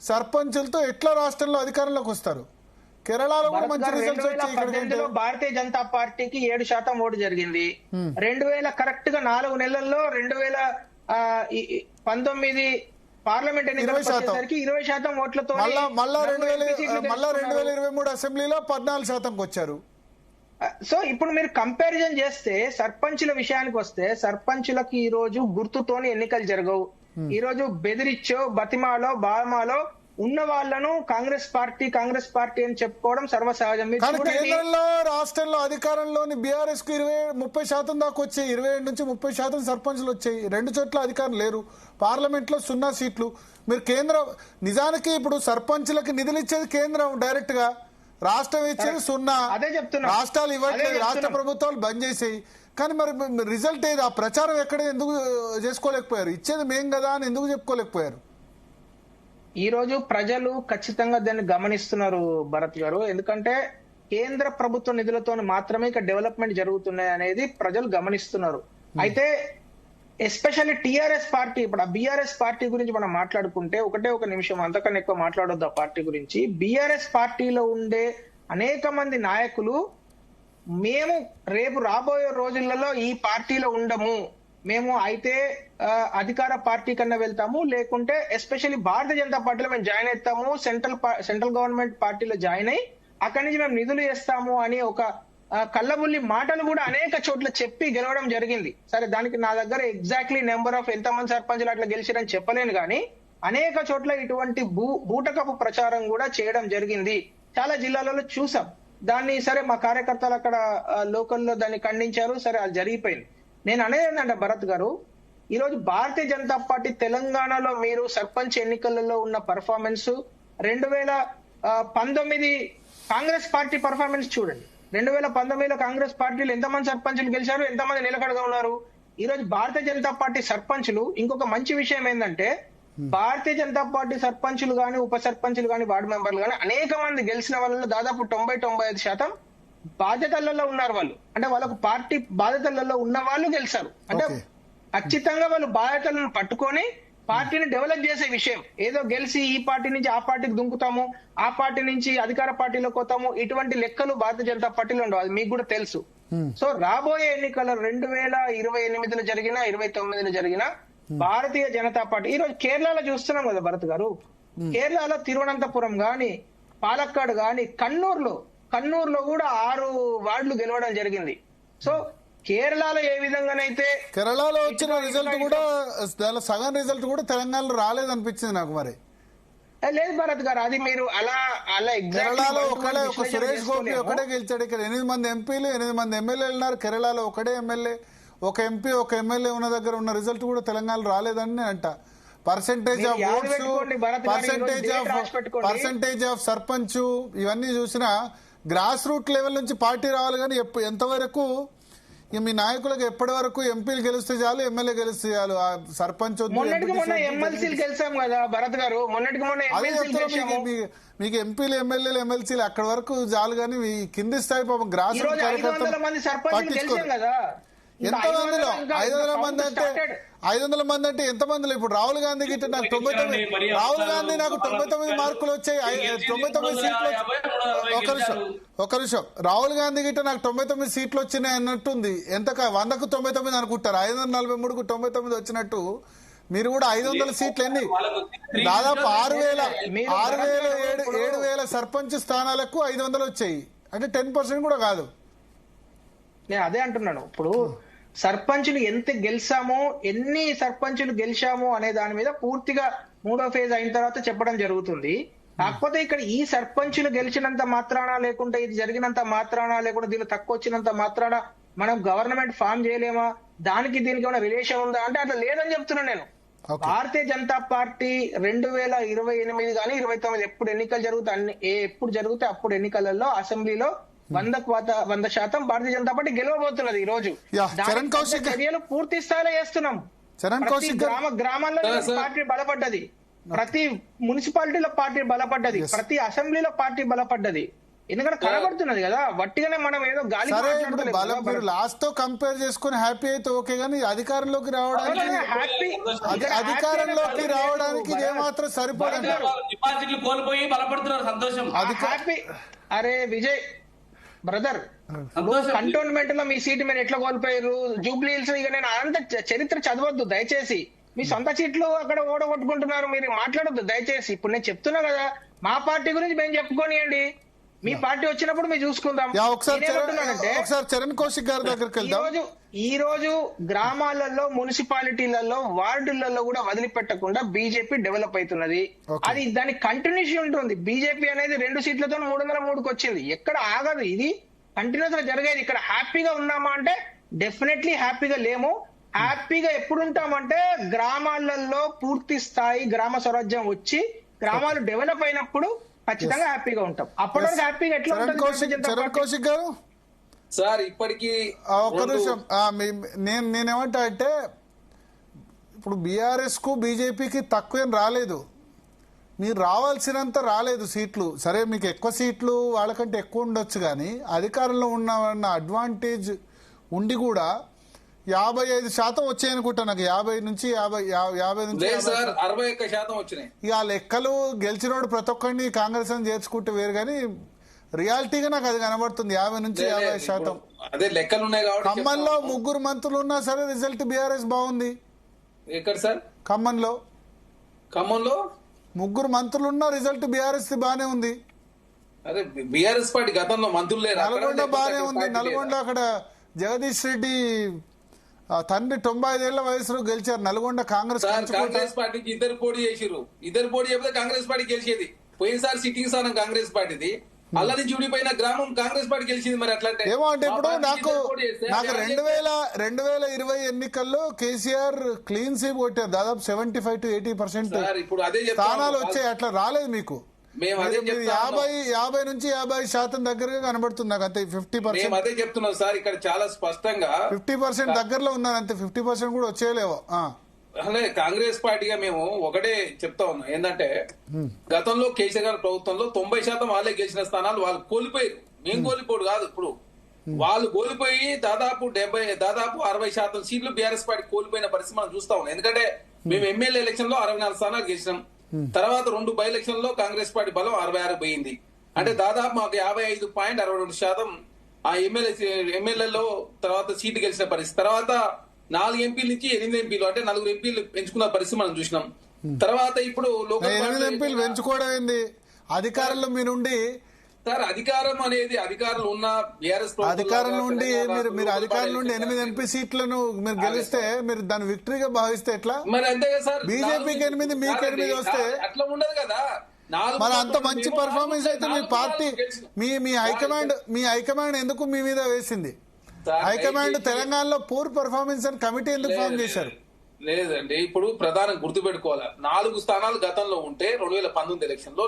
సర్పంచులతో ఎట్లా రాష్ట్రంలో అధికారంలోకి వస్తారు? కేరళలో కూడా మంచి రిజల్ట్స్ వచ్చాయి. భారతీయ జనతా పార్టీకి 7% ఓటు జరిగింది. 2000 కరెక్ట్ గా 4 నెలల్లో 2019 పార్లమెంట్ ఎన్నికలకు వచ్చేసరికి 20% ఓట్లతో మళ్ళా 2023 అసెంబ్లీలో 14%కి వచ్చారు. సో ఇప్పుడు మీరు కంపారిజన్ చేస్తే సర్పంచుల విషయానికి వస్తే సర్పంచులకు ఈ రోజు గుర్తుతోని ఎన్నికలు జరగవు. ఈ రోజు బెదిరిచ్చో బతిమాలో బామాలో ఉన్న వాళ్ళను కాంగ్రెస్ పార్టీ అని చెప్పుకోవడం సర్వసహజం. కేంద్రంలో రాష్ట్రంలో అధికారంలోని బీఆర్ఎస్ కు 30% దాకా వచ్చాయి. 27 నుంచి 30% సర్పంచ్లు వచ్చాయి. 2 చోట్ల అధికారం లేరు. పార్లమెంట్ లో 0 సీట్లు. మీరు కేంద్రం నిజానికి ఇప్పుడు సర్పంచ్లకి నిధులు ఇచ్చేది కేంద్రం డైరెక్ట్ గా, రాష్ట్రం ఇచ్చేది 0. అదే చెప్తున్నా, రాష్ట్రాలు ఇవ్వట్లేదు, రాష్ట్ర ప్రభుత్వాలు బంద్ చేసాయి. కానీ మరి రిజల్ట్ ఏది? ఆ ప్రచారం ఎక్కడ ఎందుకు చేసుకోలేకపోయారు? ఇచ్చేది మేం కదా అని ఎందుకు చెప్పుకోలేకపోయారు? ఈ రోజు ప్రజలు ఖచ్చితంగా దాన్ని గమనిస్తున్నారు భరత్ గారు. ఎందుకంటే కేంద్ర ప్రభుత్వ నిధులతో మాత్రమే ఇక డెవలప్మెంట్ జరుగుతున్నాయి అనేది ప్రజలు గమనిస్తున్నారు. అయితే ఎస్పెషల్లీ టీఆర్ఎస్ పార్టీ, ఇప్పుడు ఆ బీఆర్ఎస్ పార్టీ గురించి మనం మాట్లాడుకుంటే ఒక నిమిషం, అంతకన్నా ఎక్కువ మాట్లాడొద్దు ఆ పార్టీ గురించి. బీఆర్ఎస్ పార్టీలో ఉండే అనేక మంది నాయకులు మేము రేపు రాబోయే రోజులలో ఈ పార్టీలో ఉండము, మేము అయితే అధికార పార్టీ కన్నా వెళ్తాము, లేకుంటే ఎస్పెషల్లీ భారతీయ జనతా పార్టీలో మేము జాయిన్ అవుతాము, సెంట్రల్ గవర్నమెంట్ పార్టీలో జాయిన్ అయ్యి అక్కడి నుంచి మేము నిధులు చేస్తాము అని ఒక కళ్ళబుల్లి మాటలు కూడా అనేక చోట్ల చెప్పి గెలవడం జరిగింది. సరే, దానికి నా దగ్గర ఎగ్జాక్ట్లీ నెంబర్ ఆఫ్ ఎంతమంది సర్పంచులు అట్లా గెలిచారని చెప్పలేను, కానీ అనేక చోట్ల ఇటువంటి బూటకపు ప్రచారం కూడా చేయడం జరిగింది. చాలా జిల్లాలలో చూసాం దాన్ని. సరే, మా కార్యకర్తలు అక్కడ లోకల్లో దాన్ని ఖండించారు. సరే, అది జరిగిపోయింది. నేను అనేది ఏంటంటే భరత్ గారు, ఈ రోజు భారతీయ జనతా పార్టీ తెలంగాణలో మీరు సర్పంచ్ ఎన్నికలలో ఉన్న పర్ఫార్మెన్స్, 2019 కాంగ్రెస్ పార్టీ పర్ఫార్మెన్స్ చూడండి. 2019లో కాంగ్రెస్ పార్టీలో ఎంతమంది సర్పంచులు గెలిచారు, ఎంతమంది నిలకడగా ఉన్నారు. ఈ రోజు భారతీయ జనతా పార్టీ సర్పంచులు, ఇంకొక మంచి విషయం ఏంటంటే భారతీయ జనతా పార్టీ సర్పంచులు గాని, ఉప సర్పంచులు గాని, వార్డు మెంబర్లు గాని అనేక మంది గెలిచిన వాళ్ళలో దాదాపు 90-95% బాధ్యతలలో ఉన్నారు వాళ్ళు. అంటే వాళ్ళకు పార్టీ బాధ్యతలలో ఉన్న వాళ్ళు గెలిచారు. అంటే ఖచ్చితంగా వాళ్ళు బాధ్యతలను పట్టుకొని పార్టీని డెవలప్ చేసే విషయం. ఏదో గెలిచి ఈ పార్టీ నుంచి ఆ పార్టీకి దుంకుతాము, ఆ పార్టీ నుంచి అధికార పార్టీలోకి పోతాము, ఇటువంటి లెక్కలు భారతీయ జనతా పార్టీలో ఉండవు. అది మీకు కూడా తెలుసు. సో రాబోయే ఎన్నికల 2028లో జరిగిన 2029లో జరిగిన భారతీయ జనతా పార్టీ, ఈ రోజు కేరళలో చూస్తున్నాం కదా భరత్ గారు. కేరళలో తిరువనంతపురం గాని, పాలక్కాడ్ గాని, కన్నూరులో కూడా 6 వార్డులు గెలవడం జరిగింది. సో కేరళలో ఏ విధంగానైతే కేరళలో వచ్చిన రిజల్ట్ కూడా సగం రిజల్ట్ కూడా తెలంగాణలో రాలేదనిపించింది నాకు. మరి లేదు భరత్ గారు, అది మీరు అలా కేరళలో ఒక సురేష్ గోపి ఒకటే గెలిచాడు. ఇక్కడ 8 మంది ఎంపీలు 8 మంది ఎమ్మెల్యేలు ఉన్నారు. కేరళలో ఒకటే ఎమ్మెల్యే, ఒక ఎంపీ, ఒక ఎమ్మెల్యే ఉన్న దగ్గర ఉన్న రిజల్ట్ కూడా తెలంగాణలో రాలేదని నేను అంట. Percentage of votes, percentage of sarpanch, ఇవన్నీ చూసినా గ్రాస్ రూట్ లెవెల్ నుంచి పార్టీ రావాలి. కానీ ఎంతవరకు మీ నాయకులకు ఎప్పటి వరకు ఎంపీలు గెలిస్తే చాలు, ఎమ్మెల్యే గెలిస్తే చాలు, ఆ సర్పంచ్ ఎమ్మెల్సీలు గెలిచాం కదా భరత్ గారు. మీకు ఎంపీలు ఎమ్మెల్యేలు ఎమ్మెల్సీలు అక్కడి వరకు చాలు. కానీ కింది స్థాయి పాపం గ్రాస్ రూట్ కార్యకర్తలు పట్టించుకోరు. ఎంతమందిలో 500 మంది అంటే 500 మంది అంటే ఎంతమందిలో? ఇప్పుడు రాహుల్ గాంధీ గిట్ట నాకు 99, రాహుల్ గాంధీ నాకు 99 మార్కులు వచ్చాయి, 99 సీట్లు. ఒక నిమిషం, రాహుల్ గాంధీ గిట్ట నాకు 99 సీట్లు వచ్చినాయి అన్నట్టుంది. 100కు 99 అనుకుంటారు. 543కు 99 వచ్చినట్టు మీరు కూడా 500 సీట్లు ఎన్ని? దాదాపు 7,000 సర్పంచ్ స్థానాలకు 500 వచ్చాయి. అంటే 10% కూడా కాదు. నేను అదే అంటున్నాను. ఇప్పుడు సర్పంచులు ఎంత గెలిచామో, ఎన్ని సర్పంచులు గెలిచామో అనే దాని మీద పూర్తిగా 3వ ఫేజ్ అయిన తర్వాత చెప్పడం జరుగుతుంది. కాకపోతే ఇక్కడ ఈ సర్పంచులు గెలిచినంత మాత్రాన, లేకుంటే ఇది జరిగినంత మాత్రాన, లేకుంటే దీనిలో తక్కువ వచ్చినంత మాత్రాన మనం గవర్నమెంట్ ఫామ్ చేయలేమా, దానికి దీనికి ఏమైనా రిలేషన్ ఉందా అంటే అట్లా లేదని చెప్తున్నాను నేను. భారతీయ జనతా పార్టీ 2028 కానీ 29 ఎప్పుడు ఎన్నికలు ఎప్పుడు జరిగితే అప్పుడు ఎన్నికలలో అసెంబ్లీలో 100% భారతీయ జనతా పార్టీ గెలవబోతున్నది. ఈ రోజు చర్యలు పూర్తి స్థాయిలో చేస్తున్నాం. ప్రతి గ్రామాల్లో పార్టీ బలపడ్డది, ప్రతి మున్సిపాలిటీలో పార్టీ బలపడ్డది, ప్రతి అసెంబ్లీలో పార్టీ బలపడ్డది. ఎందుకంటే కనబడుతున్నది కదా, వట్టిగానే మనం ఏదో గాలి లాస్ట్ తో కంపేర్ చేసుకుని హ్యాపీ అయితే ఓకే, కానీ అధికారంలోకి రావడానికి ఏమాత్రం సరిపోదండి. కోల్పోయి బలపడుతున్నారు, సంతోషం. హ్యాపీ. అరే విజయ్ బ్రదర్, కంటోన్మెంట్ లో మీ సీటు మీరు ఎట్లా కోల్పోయారు, జూబ్లీ హిల్స్, ఇక నేను అంత చరిత్ర చదవద్దు దయచేసి. మీ సొంత సీట్లు అక్కడ ఓడగొట్టుకుంటున్నారు, మీరు మాట్లాడొద్దు దయచేసి. ఇప్పుడు నేను చెప్తున్నా కదా, మా పార్టీ గురించి మేము చెప్పుకోనియండి, మీ పార్టీ వచ్చినప్పుడు మేము చూసుకుందాం. చరణ్ కౌశిక్ గారి దగ్గరికి ఈ రోజు గ్రామాలలో, మున్సిపాలిటీలలో, వార్డులలో కూడా వదిలిపెట్టకుండా బీజేపీ డెవలప్ అవుతున్నది. అది దాని కంటిన్యూషన్ ఉంటుంది. బీజేపీ అనేది 2 సీట్లతో 303కి వచ్చింది, ఎక్కడ ఆగదు. ఇది కంటిన్యూస్ గా జరిగేది. ఇక్కడ హ్యాపీగా ఉన్నామా అంటే డెఫినెట్లీ హ్యాపీగా లేము. హ్యాపీగా ఎప్పుడు ఉంటామంటే గ్రామాలలో పూర్తి స్థాయి గ్రామ స్వరాజ్యం వచ్చి గ్రామాలు డెవలప్ అయినప్పుడు ఖచ్చితంగా హ్యాపీగా ఉంటాం. అప్పటివరకు హ్యాపీగా ఎట్లా కౌశిక్ గారు సార్ ఇప్పటికీ ఒక్క నిమిషం, నేనేమంటా అంటే ఇప్పుడు బీఆర్ఎస్ కు బీజేపీకి తక్కువేం రాలేదు, మీరు రావాల్సినంత రాలేదు సీట్లు. సరే మీకు ఎక్కువ సీట్లు వాళ్ళకంటే ఎక్కువ ఉండొచ్చు, కానీ అధికారంలో ఉన్న అడ్వాంటేజ్ ఉండి కూడా 55% వచ్చాయనుకుంటా నాకు. 50 నుంచి 61% వచ్చినాయి. ఇక ఆ లెక్కలు గెలిచినోడు ప్రతి ఒక్కరిని కాంగ్రెస్ అని చేర్చుకుంటే వేరు, కానీ రియాలిటీగా నాకు అది కనబడుతుంది 50 నుంచి 50%. అదే లెక్కలు ఉన్నాయి కాబట్టి. ఖమ్మంలో 3 మంత్రులు ఉన్నా సరే రిజల్ట్ బీఆర్ఎస్ బాగుంది. ఎక్కడ సార్? ఖమ్మంలో 3 మంత్రులు ఉన్నా రిజల్ట్ బీఆర్ఎస్ బానే ఉంది. అదే బీఆర్ఎస్ పార్టీ గతంలో మంత్రులు లేరు. నల్గొండ బానే ఉంది. నల్గొండ అక్కడ జగదీష్ రెడ్డి తండ్రి 95 ఏళ్ల వయసులో గెలిచారు. నల్గొండ కాంగ్రెస్ పార్టీకి 2 పోటీ చేసిరు. 2 పోటీ చెప్తే కాంగ్రెస్ పార్టీ గెలిచేది. పోయినసారి సిట్టింగ్ స్థానం కాంగ్రెస్ పార్టీది, అల్ల నుంచి ఊడిపోయిన గ్రామం కాంగ్రెస్ పార్టీ గెలిచింది. మరి అట్లా ఏమో అంటే ఇప్పుడు నాకు 2020 ఎన్నికల్లో కేసీఆర్ క్లీన్ స్వీప్ కొట్టారు. దాదాపు 75 to 80% స్థానాలు వచ్చాయి. అట్లా రాలేదు మీకు. 50 నుంచి 50% దగ్గరగా కనబడుతుంది నాకు. అంతే 50%. అదే చెప్తున్నాం సార్, ఇక్కడ చాలా స్పష్టంగా 50% దగ్గరలో ఉన్నారు. అంతే 50% కూడా వచ్చేయలేవో. కాంగ్రెస్ పార్టీగా మేము ఒకటే చెప్తా ఉన్నాం, ఏంటంటే గతంలో కేసీఆర్ గారి ప్రభుత్వంలో 90% వాళ్ళే గెలిచిన స్థానాలు వాళ్ళు కోల్పోయారు. మేము కోల్పోడు కాదు, ఇప్పుడు వాళ్ళు కోల్పోయి దాదాపు 60% సీట్లు బీఆర్ఎస్ పార్టీ కోల్పోయిన పరిస్థితి మనం చూస్తా ఉన్నాం. ఎందుకంటే మేము ఎమ్మెల్యే ఎలక్షన్ లో 64 స్థానాలు గెలిచినాం. తర్వాత 2 బై ఎలక్షన్ లో కాంగ్రెస్ పార్టీ బలం 66 పోయింది. అంటే దాదాపు మాకు 55.62% ఆ ఎమ్మెల్యేలో తర్వాత సీట్లు గెలిచిన పరిస్థితి. తర్వాత 4 ఎంపీల నుంచి 8 ఎంపీలు, అంటే 4 ఎంపీలు పెంచుకున్న పరిస్థితి మనం చూసినాం. తర్వాత ఇప్పుడు 8 ఎంపీలు పెంచుకోవడం ఏంది? అధికారంలో మీరుండి సార్, అధికారం అనేది అధికారులు ఉన్న బీఆర్ఎస్ అధికారం నుండి మీరు అధికారం నుండి 8 ఎంపీ సీట్లను మీరు గెలిస్తే మీరు దాన్ని విక్టరీగా భావిస్తే ఎట్లా? మరి అంతే కదా సార్. బీజేపీకి 8 మీకు 8 వస్తే అట్లా ఉండదు కదా. మరి అంత మంచి పర్ఫార్మెన్స్ అయితే మీ పార్టీ మీ హైకమాండ్ ఎందుకు మీ మీద వేసింది? హైకమాండ్ తెలంగాణలో పూర్ పర్ఫార్మెన్స్ అని కమిటీ ఎందుకు ఫామ్ చేశారు? లేదండి, ఇప్పుడు ప్రధానం గుర్తుపెట్టుకోవాలి, 4 స్థానాలు గతంలో ఉంటే 2019 ఎలక్షన్ లో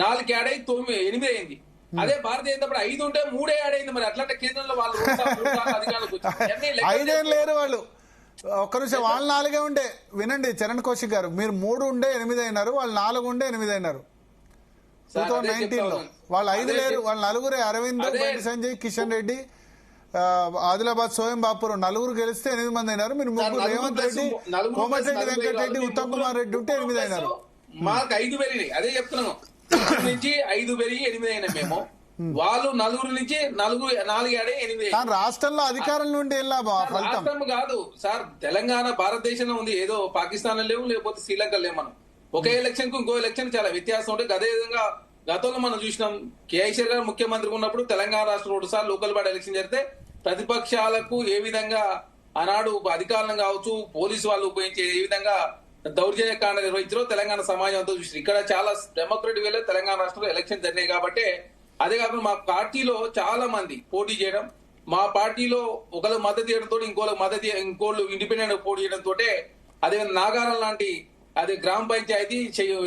4 యాడ్ అయి 8 అయింది. అదే భారతీయ జనతా పార్టీ 5 ఉంటే 3 యాడ్ అయింది. మరి అట్లాంటి కేంద్రంలో వాళ్ళు 3 అధికారులకు 5 ఏం లేరు వాళ్ళు. ఒక్క నిమిషం, వాళ్ళు 4 ఉండే. వినండి చరణ్ కౌశిక్ గారు, మీరు 3 ఉండే 8 అయినారు, వాళ్ళు 4 ఉండే 8 అయినారు 2019 లో. వాళ్ళు 5 లేరు, వాళ్ళు 4 అరవింద్, బండి సంజయ్, కిషన్ రెడ్డి, ఆదిలాబాద్ సోయం బాపురం 4 గెలిస్తే 8 మంది అయినారు. మీరు 3 రేవంత్ రెడ్డి, కోమటిరెడ్డి వెంకటరెడ్డి, ఉత్తమ్ కుమార్ రెడ్డి ఉంటే 8 అయినారు. మాకు 5 పెరిగినాయి. అదే చెప్తున్నాను, 4 నుంచి 5 పెరిగి 8 అయినా మేము. వాళ్ళు 4 నుంచి 4 యాడ్ 8. రాష్ట్రంలో అధికారం నుండి రాష్ట్రం కాదు సార్, తెలంగాణ భారతదేశంలో ఉంది. ఏదో పాకిస్తాన్ లో లేవు, లేకపోతే శ్రీలంక లేవు. మనం ఒకే ఎలక్షన్ కు ఇంకో ఎలక్షన్ చాలా వ్యత్యాసం ఉంటుంది. అదే విధంగా గతంలో మనం చూసినాం, కేసీఆర్ గారు ముఖ్యమంత్రి ఉన్నప్పుడు తెలంగాణ రాష్ట్రంలో 2 సార్లు లోకల్ బాడీ ఎలక్షన్ జరిగితే ప్రతిపక్షాలకు ఏ విధంగా ఆనాడు అధికారులను కావచ్చు పోలీసు వాళ్ళు ఉపయోగించే ఏ విధంగా దౌర్జన్యకాండ నిర్వహించారో తెలంగాణ సమాజం అంతా చూసి ఇక్కడ చాలా డెమోక్రటిక్ వేలో తెలంగాణ రాష్ట్రంలో ఎలక్షన్ జరిగినాయి కాబట్టి అదే కాకుండా మా పార్టీలో చాలా మంది పోటీ చేయడం, మా పార్టీలో ఒకరు మద్దతు చేయడంతో ఇంకోళ్ళు ఇండిపెండెంట్ పోటీ చేయడంతో అదే నాగారం లాంటి అదే గ్రామ పంచాయతీ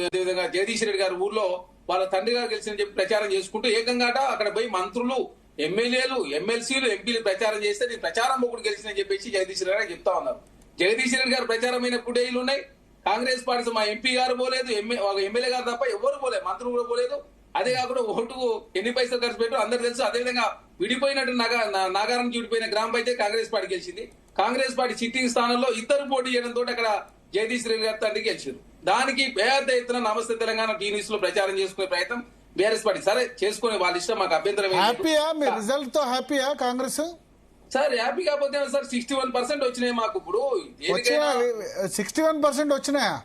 అదేవిధంగా జగదీష్ రెడ్డి గారి ఊర్లో వాళ్ళ తండ్రి గారు గెలిచిన చెప్పి ప్రచారం చేసుకుంటూ ఏకంగా అక్కడ పోయి మంత్రులు, ఎమ్మెల్యేలు, ఎమ్మెల్సీలు, ఎంపీలు ప్రచారం చేస్తే నేను ప్రచారం ఒకటి గెలిచిన చెప్పేసి జగదీష్ రెడ్డి గారు చెప్తా ఉన్నారు. జగదీష్ రెడ్డి గారు ప్రచారమైన పుడేలు ఉన్నాయి. కాంగ్రెస్ పార్టీ మా ఎంపీ గారు పోలేదు, ఎమ్మెల్యే గారు తప్ప ఎవరు పోలేదు, మంత్రులు కూడా పోలేదు. అదే కాకుండా ఓటుకు ఎన్ని పైసలు ఖర్చు పెట్టు అందరు తెలుసు. అదేవిధంగా విడిపోయినట్టు నాగారం విడిపోయిన గ్రామ పంచాయతీ కాంగ్రెస్ పార్టీ గెలిచింది. కాంగ్రెస్ పార్టీ సిట్టింగ్ స్థానంలో ఇద్దరు పోటీ చేయడంతో అక్కడ జగదీష్ రెడ్డి గారి తండ్రి గెలిచారు. దానికి పెద్ద ఎత్తున నమస్తే తెలంగాణ టీ న్యూస్ లో ప్రచారం చేసుకునే ప్రయత్నం బీఆర్ఎస్ పార్టీ సరే చేసుకునే వాళ్ళ ఇష్టం, మాకు అభ్యంతరం రిజల్ట్ తో హ్యాపీయా కాంగ్రెస్? సార్ హ్యాపీ కాకపోతే సార్ 61% వచ్చినాయి మాకు. ఇప్పుడు 61% వచ్చినాయా?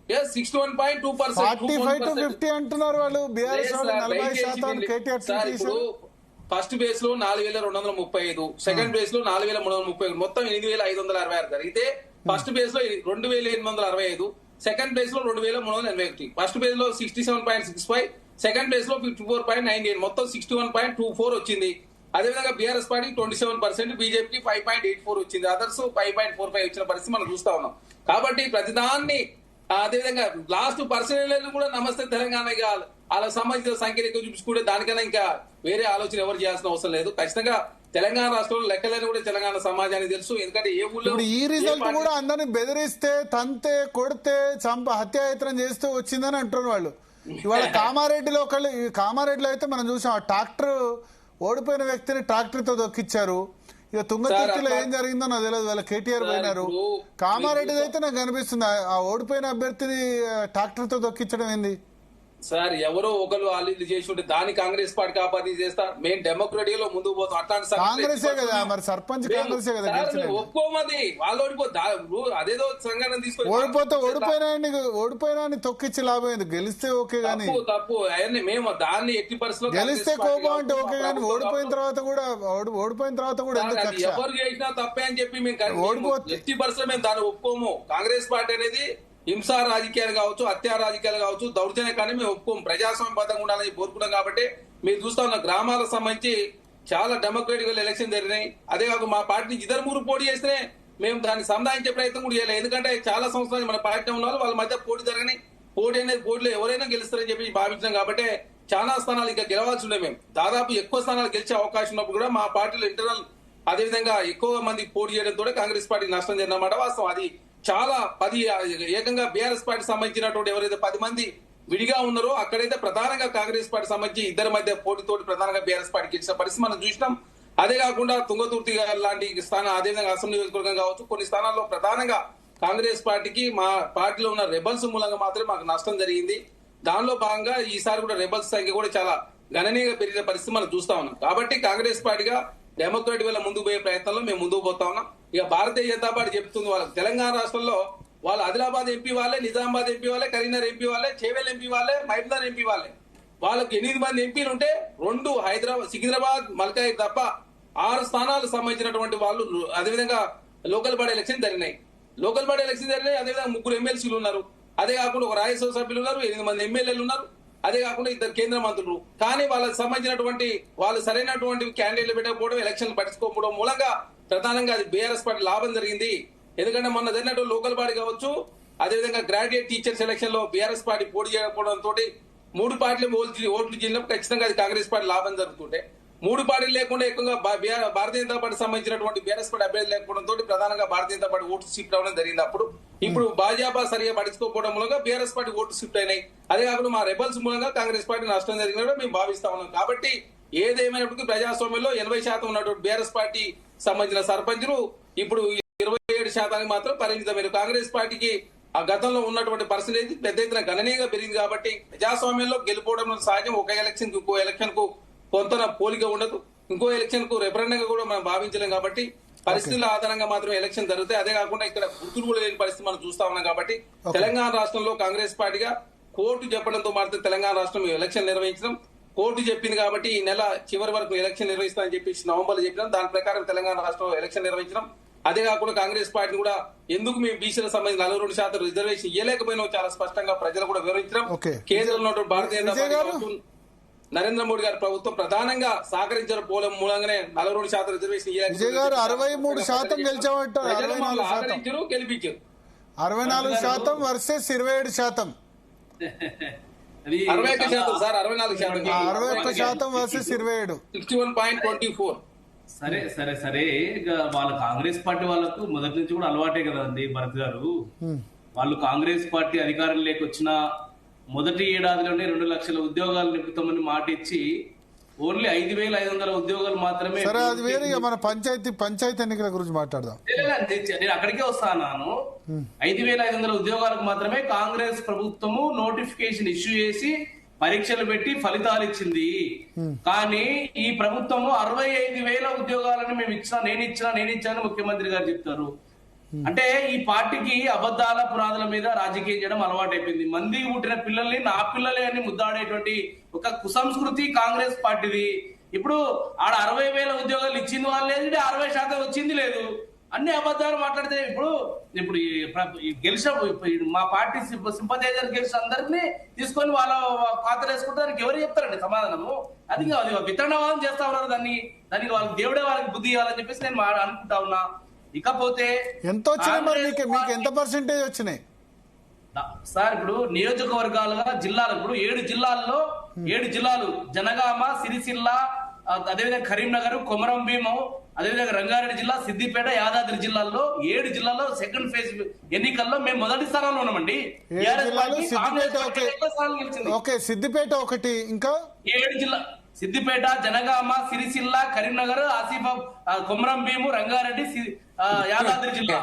61.2%. 45 to 50 అంటున్నారు వాళ్ళు. బీఆర్ఎస్ 40% కేటీఆర్ ఇప్పుడు ఫస్ట్ బేస్ లో 4235, సెకండ్ బేస్ లో 4335, మొత్తం 8566 జరిగితే ఫస్ట్ బేస్ లో 2865, సెకండ్ బేస్ లో 2381. ఫస్ట్ బేస్ లో 67.65, సెకండ్ బేస్ లో 54.98, మొత్తం 61.24 వచ్చింది. అదేవిధంగా బీఆర్ఎస్ పార్టీ 27%, బీజేపీకి 5.84 వచ్చింది, అదర్స్ 5.45 వచ్చిన పరిస్థితి మనం చూస్తా ఉన్నాం. కాబట్టి ప్రతిదాన్ని అదేవిధంగా లాస్ట్ పర్సనల్ కూడా నమస్తే తెలంగాణ వాళ్ళకి సంబంధించిన సంఖ్యలు ఎక్కువ చూపించుకుంటే దానికన్నా ఇంకా వేరే ఆలోచన ఎవరు చేయాల్సిన అవసరం లేదు. ఖచ్చితంగా తెలంగాణ రాష్ట్రంలో లెక్కలేని కూడా తెలంగాణ సమాజానికి తెలుసు. ఎందుకంటే ఏ ఊళ్ళో ఈ రిజల్ట్ కూడా అందరినీ బెదిరిస్తే, తంతే, కొడితే, హత్యాయత్నం చేస్తూ వచ్చిందని అంటున్నారు వాళ్ళు. ఇవాళ కామారెడ్డిలో అయితే మనం చూసాం, ఆ ట్రాక్టర్ ఓడిపోయిన వ్యక్తిని ట్రాక్టర్ తో దొక్కిచ్చారు. ఇక తుంగతుర్తిలో ఏం జరిగిందో నాకు తెలియదు. వాళ్ళ కేటీఆర్ పోయినారు. కామారెడ్డి అయితే నాకు అనిపిస్తుంది ఆ ఓడిపోయిన అభ్యర్థిని ట్రాక్టర్ తో దొక్కించడం ఏంది సార్? ఎవరో ఒకరు వాళ్ళు చేసి ఉంటే దాన్ని కాంగ్రెస్ పార్టీ కాపాది చేస్తా. మేము డెమోక్రటిక్ లో ముందుకు పోతాం. అట్లాంటి కాంగ్రెసే కదా మరి, సర్పంచ్ కాంగ్రెసే కదా. ఒప్పుకోమది వాళ్ళు అదేదో సంఘటన తీసుకొని ఓడిపోయినా తొక్కిచ్చి లాభం ఏంది? గెలిస్తే ఓకే గానీ తప్పు అవన్నీ మేము దాన్ని ఎట్టి పరిస్థితుల్లో గెలిస్తే కోపం అంటే ఓకే గానీ ఓడిపోయిన తర్వాత కూడా ఎవరు చేసినా తప్పే అని చెప్పి మేము ఎట్టి పరిస్థితుల్లో మేము దాన్ని ఒప్పుకోము. కాంగ్రెస్ పార్టీ అనేది హింసా రాజకీయాలు కావచ్చు, హత్యా రాజకీయాలు కావచ్చు, దౌర్జన్యకాన్ని మేము ఒప్పుకోము. ప్రజాస్వామ్యబద్ధంగా ఉండాలని కోరుకున్నాం. కాబట్టి మీరు చూస్తా ఉన్న గ్రామాలకు సంబంధించి చాలా డెమోక్రటిక్ ఎలక్షన్ జరిగినాయి. అదే కాక మా పార్టీ ఇద్దరు ముగ్గురు పోటీ చేస్తే మేము దాన్ని సంధానించే ప్రయత్నం కూడా చేయలేదు. ఎందుకంటే చాలా సంవత్సరాలు మన పార్టీ ఉన్నారు, వాళ్ళ మధ్య పోటీ జరగని పోటీ అనేది పోటీలో ఎవరైనా గెలుస్తారని చెప్పి భావించాం. కాబట్టి చాలా స్థానాలు ఇంకా గెలవాల్సి ఉండే. మేము దాదాపు ఎక్కువ స్థానాలు గెలిచే అవకాశం ఉన్నప్పుడు కూడా మా పార్టీలో ఇంటర్నల్ అదేవిధంగా ఎక్కువ మంది పోటీ చేయడంతో కాంగ్రెస్ పార్టీ నష్టం జరిగినమాట వాస్తవం. అది చాలా ఏకంగా బీఆర్ఎస్ పార్టీ సంబంధించినటువంటి ఎవరైతే 10 మంది విడిగా ఉన్నారో అక్కడైతే ప్రధానంగా కాంగ్రెస్ పార్టీ సంబంధించి ఇద్దరి మధ్య పోటీతోటి ప్రధానంగా బీఆర్ఎస్ పార్టీ గెలిచిన పరిస్థితి మనం చూసినాం. అదే కాకుండా తుంగతుర్తి లాంటి స్థానం, అదేవిధంగా అసెంబ్లీ నియోజకవర్గం కావచ్చు, కొన్ని స్థానాల్లో ప్రధానంగా కాంగ్రెస్ పార్టీకి మా పార్టీలో ఉన్న రెబల్స్ మూలంగా మాత్రమే మాకు నష్టం జరిగింది. దానిలో భాగంగా ఈసారి కూడా రెబల్స్ సంఖ్య కూడా చాలా గణనీయంగా పెరిగిన పరిస్థితి మనం చూస్తా ఉన్నాం. కాబట్టి కాంగ్రెస్ పార్టీగా డెమోక్రటిక్ వల్ల ముందుకు పోయే ప్రయత్నంలో మేము ముందుకు పోతా ఉన్నాం. ఇక భారతీయ జనతా పార్టీ చెప్తుంది వాళ్ళకి తెలంగాణ రాష్ట్రంలో వాళ్ళు ఆదిలాబాద్ ఎంపీ వాళ్ళే, నిజామాబాద్ ఎంపీ వాళ్ళే, కరీంనగర్ ఎంపీ వాళ్ళే, చేవెల్ ఎంపీ వాళ్ళే, మహబూబ్నగర్ ఎంపీ వాళ్ళే. వాళ్ళకి 8 మంది ఎంపీలు ఉంటే 2 హైదరాబాద్, సికింద్రాబాద్, మల్కాయి తప్ప 6 స్థానాలకు సంబంధించినటువంటి వాళ్ళు. అదేవిధంగా లోకల్ బాడీ ఎలక్షన్ జరిగినాయి. అదేవిధంగా 3 ఎమ్మెల్సీలు ఉన్నారు. అదే కాకుండా ఒక రాజ్యసభ సభ్యులు ఉన్నారు, 8 మంది ఎమ్మెల్యేలు ఉన్నారు. అదే కాకుండా 2 కేంద్ర మంత్రులు. కానీ వాళ్ళకి సంబంధించినటువంటి వాళ్ళు సరైనటువంటి క్యాండిడేట్లు పెట్టకపోవడం, ఎలక్షన్ పట్టించుకోకపోవడం మూలంగా ప్రధానంగా అది బీఆర్ఎస్ పార్టీ లాభం జరిగింది. ఎందుకంటే మొన్న జరిగినట్టు లోకల్ బాడీ కావచ్చు, అదేవిధంగా గ్రాడ్యుయేట్ టీచర్స్ ఎలక్షన్ లో బీఆర్ఎస్ పార్టీ పోటీ చేయకపోవడంతో 3 పార్టీలు ఓట్లు చెల్లినప్పుడు ఖచ్చితంగా అది కాంగ్రెస్ పార్టీ లాభం జరుగుతుంటే 3 పార్టీలు లేకుండా ఎక్కువగా భారతీయ జనతా పార్టీ సంబంధించినటువంటి బీఆర్ఎస్ పార్టీ అభ్యర్థి లేకపోవడంతో ప్రధానంగా Bharatiya Janata party vote shift అవ్వడం జరిగింది. ఇప్పుడు భాజపా సరిగా పట్టించుకోకపోవడం మూలంగా బీఆర్ఎస్ పార్టీ ఓటు షిఫ్ట్ అయినాయి. అదే కాకుండా మా రెబల్స్ మూలంగా కాంగ్రెస్ పార్టీ నష్టం జరిగినట్టు మేము భావిస్తా ఉన్నాం. కాబట్టి ఏదేమైనప్పటికీ ప్రజాస్వామ్యంలో 80% ఉన్నటువంటి బీఆర్ఎస్ పార్టీ సంబంధించిన సర్పంచులు ఇప్పుడు 27% మాత్రం పరిమితమైన. కాంగ్రెస్ పార్టీకి ఆ గతంలో ఉన్నటువంటి పర్సెంటేజ్ పెద్ద ఎత్తున గణనీయంగా పెరిగింది. కాబట్టి ప్రజాస్వామ్యంలో గెలుపోవడం సహజం. ఒక ఎలక్షన్ కు ఇంకో ఎలక్షన్ కు కొంత పోలిక ఉండదు, ఇంకో ఎలక్షన్ కు రెఫరెండంగా కూడా మనం భావించలేం. కాబట్టి పరిస్థితుల ఆధారంగా మాత్రం ఎలక్షన్ జరుగుతాయి. అదే కాకుండా ఇక్కడ గుర్తులు కూడా లేని పరిస్థితి మనం చూస్తా ఉన్నాం. కాబట్టి తెలంగాణ రాష్ట్రంలో కాంగ్రెస్ పార్టీగా కోర్టు చెప్పడంతో మాత్రం తెలంగాణ రాష్ట్రం ఎలక్షన్ నిర్వహించడం కోర్టు చెప్పింది కాబట్టి ఈ నెల చివరి వరకు ఎలక్షన్ నిర్వహిస్తామని చెప్పేసి నవంబర్లో చెప్పినాం. దాని ప్రకారం తెలంగాణ రాష్ట్రంలో ఎలక్షన్ నిర్వహించడం. అదే కాకుండా కాంగ్రెస్ పార్టీ కూడా ఎందుకు మేము బీసీలకు సంబంధించి 42% రిజర్వేషన్ ఇవ్వలేకపోయినా చాలా స్పష్టంగా ప్రజలు కూడా వివరించడం. కేంద్రంలో ఉన్నటువంటి భారతీయ జనతా పార్టీ ప్రభుత్వం, నరేంద్ర మోడీ గారి ప్రభుత్వం ప్రధానంగా సహకరించడం పోవడం మూలంగానే 42% రిజర్వేషన్ ఇవ్వలేకపోయారు. 63% ఆదరించారు, గెలిపించారు. 64% వర్సెస్ 27%. 61% సార్, 64%. 61% వర్సెస్ 27. 61.24. సరే సరే సరే, ఇక వాళ్ళ కాంగ్రెస్ పార్టీ వాళ్ళకు మొదటి నుంచి కూడా అలవాటే కదండి భరత్ గారు. వాళ్ళు కాంగ్రెస్ పార్టీ అధికారంలోకి వచ్చిన మొదటి ఏడాదిలోనే 2 లక్షల ఉద్యోగాలు నింపుతామని మాట ఇచ్చి ఓన్లీ 5,500 ఉద్యోగాలు మాత్రమే. సరే, అది వేరే. మన పంచాయతీ ఎన్నికల గురించి మాట్లాడదాం. నేను అక్కడికే వస్తాను. 5,500 ఉద్యోగాలకు మాత్రమే కాంగ్రెస్ ప్రభుత్వము నోటిఫికేషన్ ఇష్యూ చేసి పరీక్షలు పెట్టి ఫలితాలు ఇచ్చింది. కానీ ఈ ప్రభుత్వము 65,000 ఉద్యోగాలను మేము నేను ఇచ్చాను ముఖ్యమంత్రి గారు చెప్తారు. అంటే ఈ పార్టీకి అబద్ధాల పునాదుల మీద రాజకీయం చేయడం అలవాటైపోయింది. మంది పుట్టిన పిల్లల్ని నా పిల్లలే అని ముద్దాడేటువంటి ఒక కుసంస్కృతి కాంగ్రెస్ పార్టీది. ఇప్పుడు ఆడ 60,000 ఉద్యోగాలు ఇచ్చింది వాళ్ళు లేదు, 60% వచ్చింది లేదు. అన్ని అబద్ధాలు మాట్లాడితే ఇప్పుడు గెలిచిన మా పార్టీ సింపథైజర్ గెలిచిన అందరినీ తీసుకొని వాళ్ళ ఖాతాలు వేసుకుంటే దానికి ఎవరు చెప్తారండి సమాధానము? అది వితరణవాదం చేస్తా ఉన్నారు. దానికి వాళ్ళకి దేవుడే వాళ్ళకి బుద్ధి ఇవ్వాలని చెప్పేసి నేను అనుకుంటా ఉన్నా. ఇకపోతే ఎంత వచ్చినాయి మరి మీకు ఎంత పర్సెంటేజ్ వచ్చినాయి సార్? ఇప్పుడు నియోజకవర్గాలుగా జిల్లాలు, ఇప్పుడు 7 జిల్లాలు జనగామ, సిరిసిల్ల, అదేవిధంగా కరీంనగర్, కొమరం భీము, అదేవిధంగా రంగారెడ్డి జిల్లా, సిద్దిపేట, యాదాద్రి జిల్లాల్లో 7 జిల్లాల్లో సెకండ్ ఫేజ్ ఎన్నికల్లో మేము మొదటి స్థానంలో ఉన్నామండి. సిద్దిపేట ఒకటి, ఇంకా 7 జిల్లా సిద్దిపేట, జనగామ, సిరిసిల్ల, కరీంనగర్, ఆసిఫాబాద్, కొమరం భీము, రంగారెడ్డి, యాదాద్రి జిల్లా,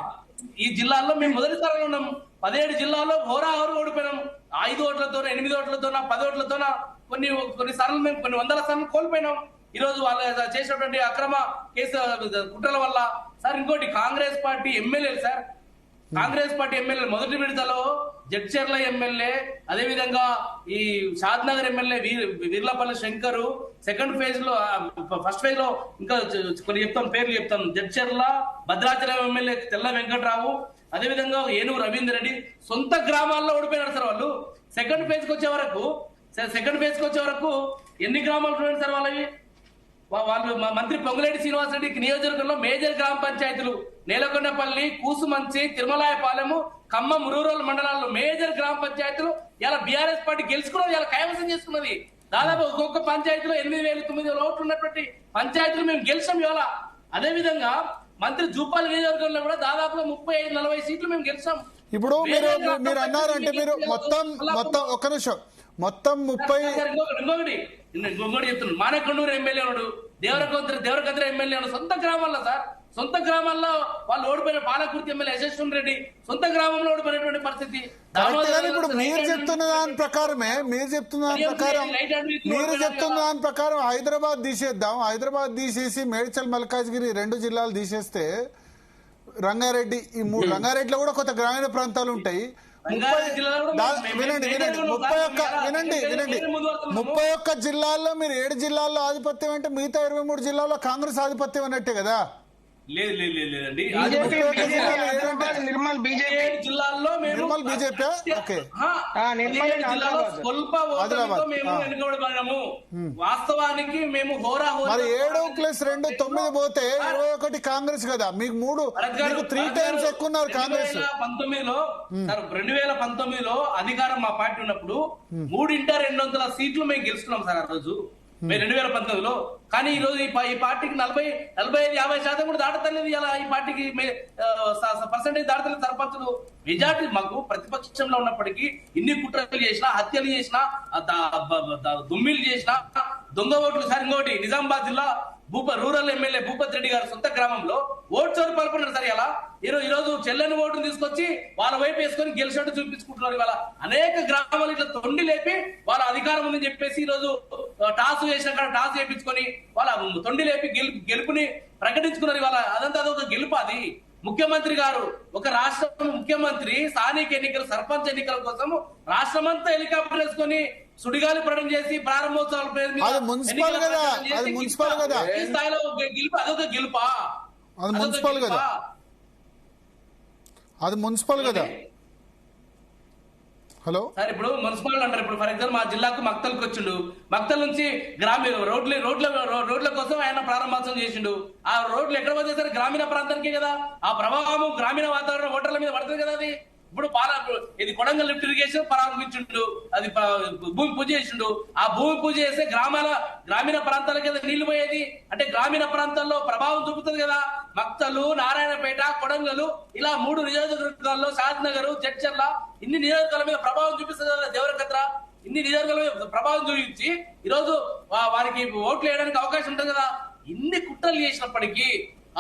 ఈ జిల్లాల్లో మేము మొదటి స్థానంలో ఉన్నాం. 17 జిల్లాల్లో హోరాహోరు ఓడిపోయినాం. 5 ఓట్లతోన, 8 ఓట్లతోన, 10 ఓట్లతోన కొన్ని సార్లు మేము కొన్ని వందల సార్లు కోల్పోయినాం. ఈ రోజు వాళ్ళు చేసినటువంటి అక్రమ కేసు కుట్రల వల్ల. సార్ ఇంకోటి, కాంగ్రెస్ పార్టీ ఎమ్మెల్యేలు సార్, కాంగ్రెస్ పార్టీ ఎమ్మెల్యేలు మొదటి విడతలో జడ్చర్ల ఎమ్మెల్యే, అదేవిధంగా ఈ Shadnagar MLA Veerlapalli Shankar, second phase లో, ఫస్ట్ ఫేజ్ లో ఇంకా కొన్ని పేర్లు చెప్తాను. జడ్చర్ల భద్రాచలం ఎమ్మెల్యే తెల్ల వెంకట్రావు, అదేవిధంగా ఏనుగు రవీందర్ రెడ్డి సొంత గ్రామాల్లో ఓడిపోయినారు సార్ వాళ్ళు. సెకండ్ ఫేజ్ కి వచ్చే వరకు ఎన్ని గ్రామాలు చూడండి సార్ వాళ్ళవి. వాళ్ళు మంత్రి పొంగులేటి శ్రీనివాసరెడ్డి నియోజకవర్గంలో మేజర్ గ్రామ పంచాయతీలు నేలకొండపల్లి, కూసుమంచి, తిరుమలాయపాలెము, ఖమ్మం, రూరల్ మండలాల్లో మేజర్ గ్రామ పంచాయతీలు ఇలా బీఆర్ఎస్ పార్టీ గెలుచుకున్నది, ఇలా కైవసం చేసుకున్నది. దాదాపు ఒక్కొక్క పంచాయతీలో 8,000-9,000 ఓట్లు ఉన్నటువంటి పంచాయతీలు మేము గెలిచాం ఇవాళ. అదే విధంగా మంత్రి జూపాల్ నియోజకవర్గంలో కూడా దాదాపుగా 35-40 సీట్లు మేము గెలిచాం. ఇప్పుడు మీరు అన్నారంటే మీరు మొత్తం ఒక్క నిమిషం, మొత్తం 30. ఇంకొకటి చెప్తున్నాడు, మానకొండూరు ఎమ్మెల్యే ఉన్నాడు, దేవరకద్ర ఎమ్మెల్యే ఉన్నాడు. సొంత గ్రామాల్లో సార్, సొంత గ్రామాల్లో వాళ్ళు ఓడిపోయిన పాలకుర్తి ఎమ్మెల్యే యశస్విని రెడ్డి సొంత గ్రామంలో ఓడిపోయినటువంటి పరిస్థితి. ఇప్పుడు మీరు చెప్తున్న దాని ప్రకారం హైదరాబాద్ తీసేద్దాం. హైదరాబాద్ తీసేసి మేడ్చల్, మల్కాజ్గిరి 2 జిల్లాలు తీసేస్తే రంగారెడ్డి, ఈ 3 రంగారెడ్డిలో కూడా కొత్త గ్రామీణ ప్రాంతాలు ఉంటాయి. 31 జిల్లాల్లో మీరు 7 జిల్లాల్లో ఆధిపత్యం అంటే మిగతా 23 జిల్లాల్లో కాంగ్రెస్ ఆధిపత్యం అన్నట్టే కదా? లేదండి, నిర్మల్ బీజేపీ వాస్తవానికి మేము 7+2 9 పోతే 21 కాంగ్రెస్ కదా. మీకు 3 టైమ్స్ ఎక్కువ ఉన్నారు కాంగ్రెస్. 2019లో అధికారం మా పార్టీ ఉన్నప్పుడు 3x200 సీట్లు మేము గెలుచుకున్నాం సార్ ఆ రోజు 2019లో. కానీ ఈ రోజు ఈ పార్టీకి 45-50% కూడా దాటతలేదు. ఇలా ఈ పార్టీకి పర్సెంటేజ్ దాటతలేదు. సర్పంచులు మెజార్టీ మాకు ప్రతిపక్షంలో ఉన్నప్పటికీ ఇన్ని కుట్రలు చేసినా, హత్యలు చేసినా, దుమ్మిలు చేసినా, దొంగ ఓట్లు సార్. ఇంకోటి నిజామాబాద్ జిల్లా రూరల్ ఎమ్మెల్యే భూపత్ రెడ్డి గారు సొంత గ్రామంలో ఓటు చోరు పాల్పడినారు సార్. ఇలా ఈ రోజు చెల్లని ఓటును తీసుకొచ్చి వాళ్ళ వైపు వేసుకొని గెలిచినట్టు చూపించుకుంటున్నారు. ఇవాళ అనేక గ్రామాలు ఇట్లా తొండి లేపి వాళ్ళ అధికారం ఉందని చెప్పేసి ఈ రోజు టాస్ వేసిన కాడ టాస్ వేయించుకొని వాళ్ళ తొండి లేపి గెలుపుని ప్రకటించుకున్నారు. ఇవాళ అదంతా అదొక గెలుపు. అది ముఖ్యమంత్రి గారు ఒక రాష్ట్ర ముఖ్యమంత్రి స్థానిక ఎన్నికలు సర్పంచ్ ఎన్నికల కోసం రాష్ట్రమంతా హెలికాప్టర్ వేసుకొని సుడిగాలి ప్రకటన చేసి ప్రారంభోత్సవాల పేరు మీద అది మున్సిపల్ కదా, అది మున్సిపల్ కదా. ఈ స్థాయిలో గెలుపు అదొక గెలుపా? అది మున్సిపల్ కదా, అది మున్సిపల్ కదా. హలో సార్, ఇప్పుడు మున్సిపల్ అంటారు. ఇప్పుడు ఫర్ ఎగ్జాంపుల్ మా జిల్లాకు మక్తల్కి వచ్చిండు, మక్తల్ నుంచి గ్రామీణ రోడ్ల కోసం ఆయన ప్రారంభోత్సవం చేసిండు. ఆ రోడ్లు ఎక్కడ పోతే సార్ గ్రామీణ ప్రాంతానికే కదా. ఆ ప్రభావం గ్రామీణ వాతావరణం ఓటర్ల మీద పడుతుంది కదా. అది ఇప్పుడు ఇది కొడంగల్ లిఫ్ట్ ఇరిగేషన్ ప్రారంభించిండు, అది భూమి పూజ చేసిండు. ఆ భూమి పూజ చేస్తే గ్రామీణ ప్రాంతాలకి కదా నీళ్లు పోయేది. అంటే గ్రామీణ ప్రాంతాల్లో ప్రభావం చూపుతుంది కదా. మక్తలు, నారాయణపేట, కొడంగల్ ఇలా 3 నియోజకవర్గాల్లో షాద్నగర్, జడ్చర్ల ఇన్ని నియోజకవర్గాల మీద ప్రభావం చూపిస్తుంది కదా. దేవరకద్ర ఇన్ని నియోజకవర్గాల మీద ప్రభావం చూపించి ఈరోజు వారికి ఓట్లు వేయడానికి అవకాశం ఉంటుంది కదా. ఇన్ని కుట్రలు చేసినప్పటికీ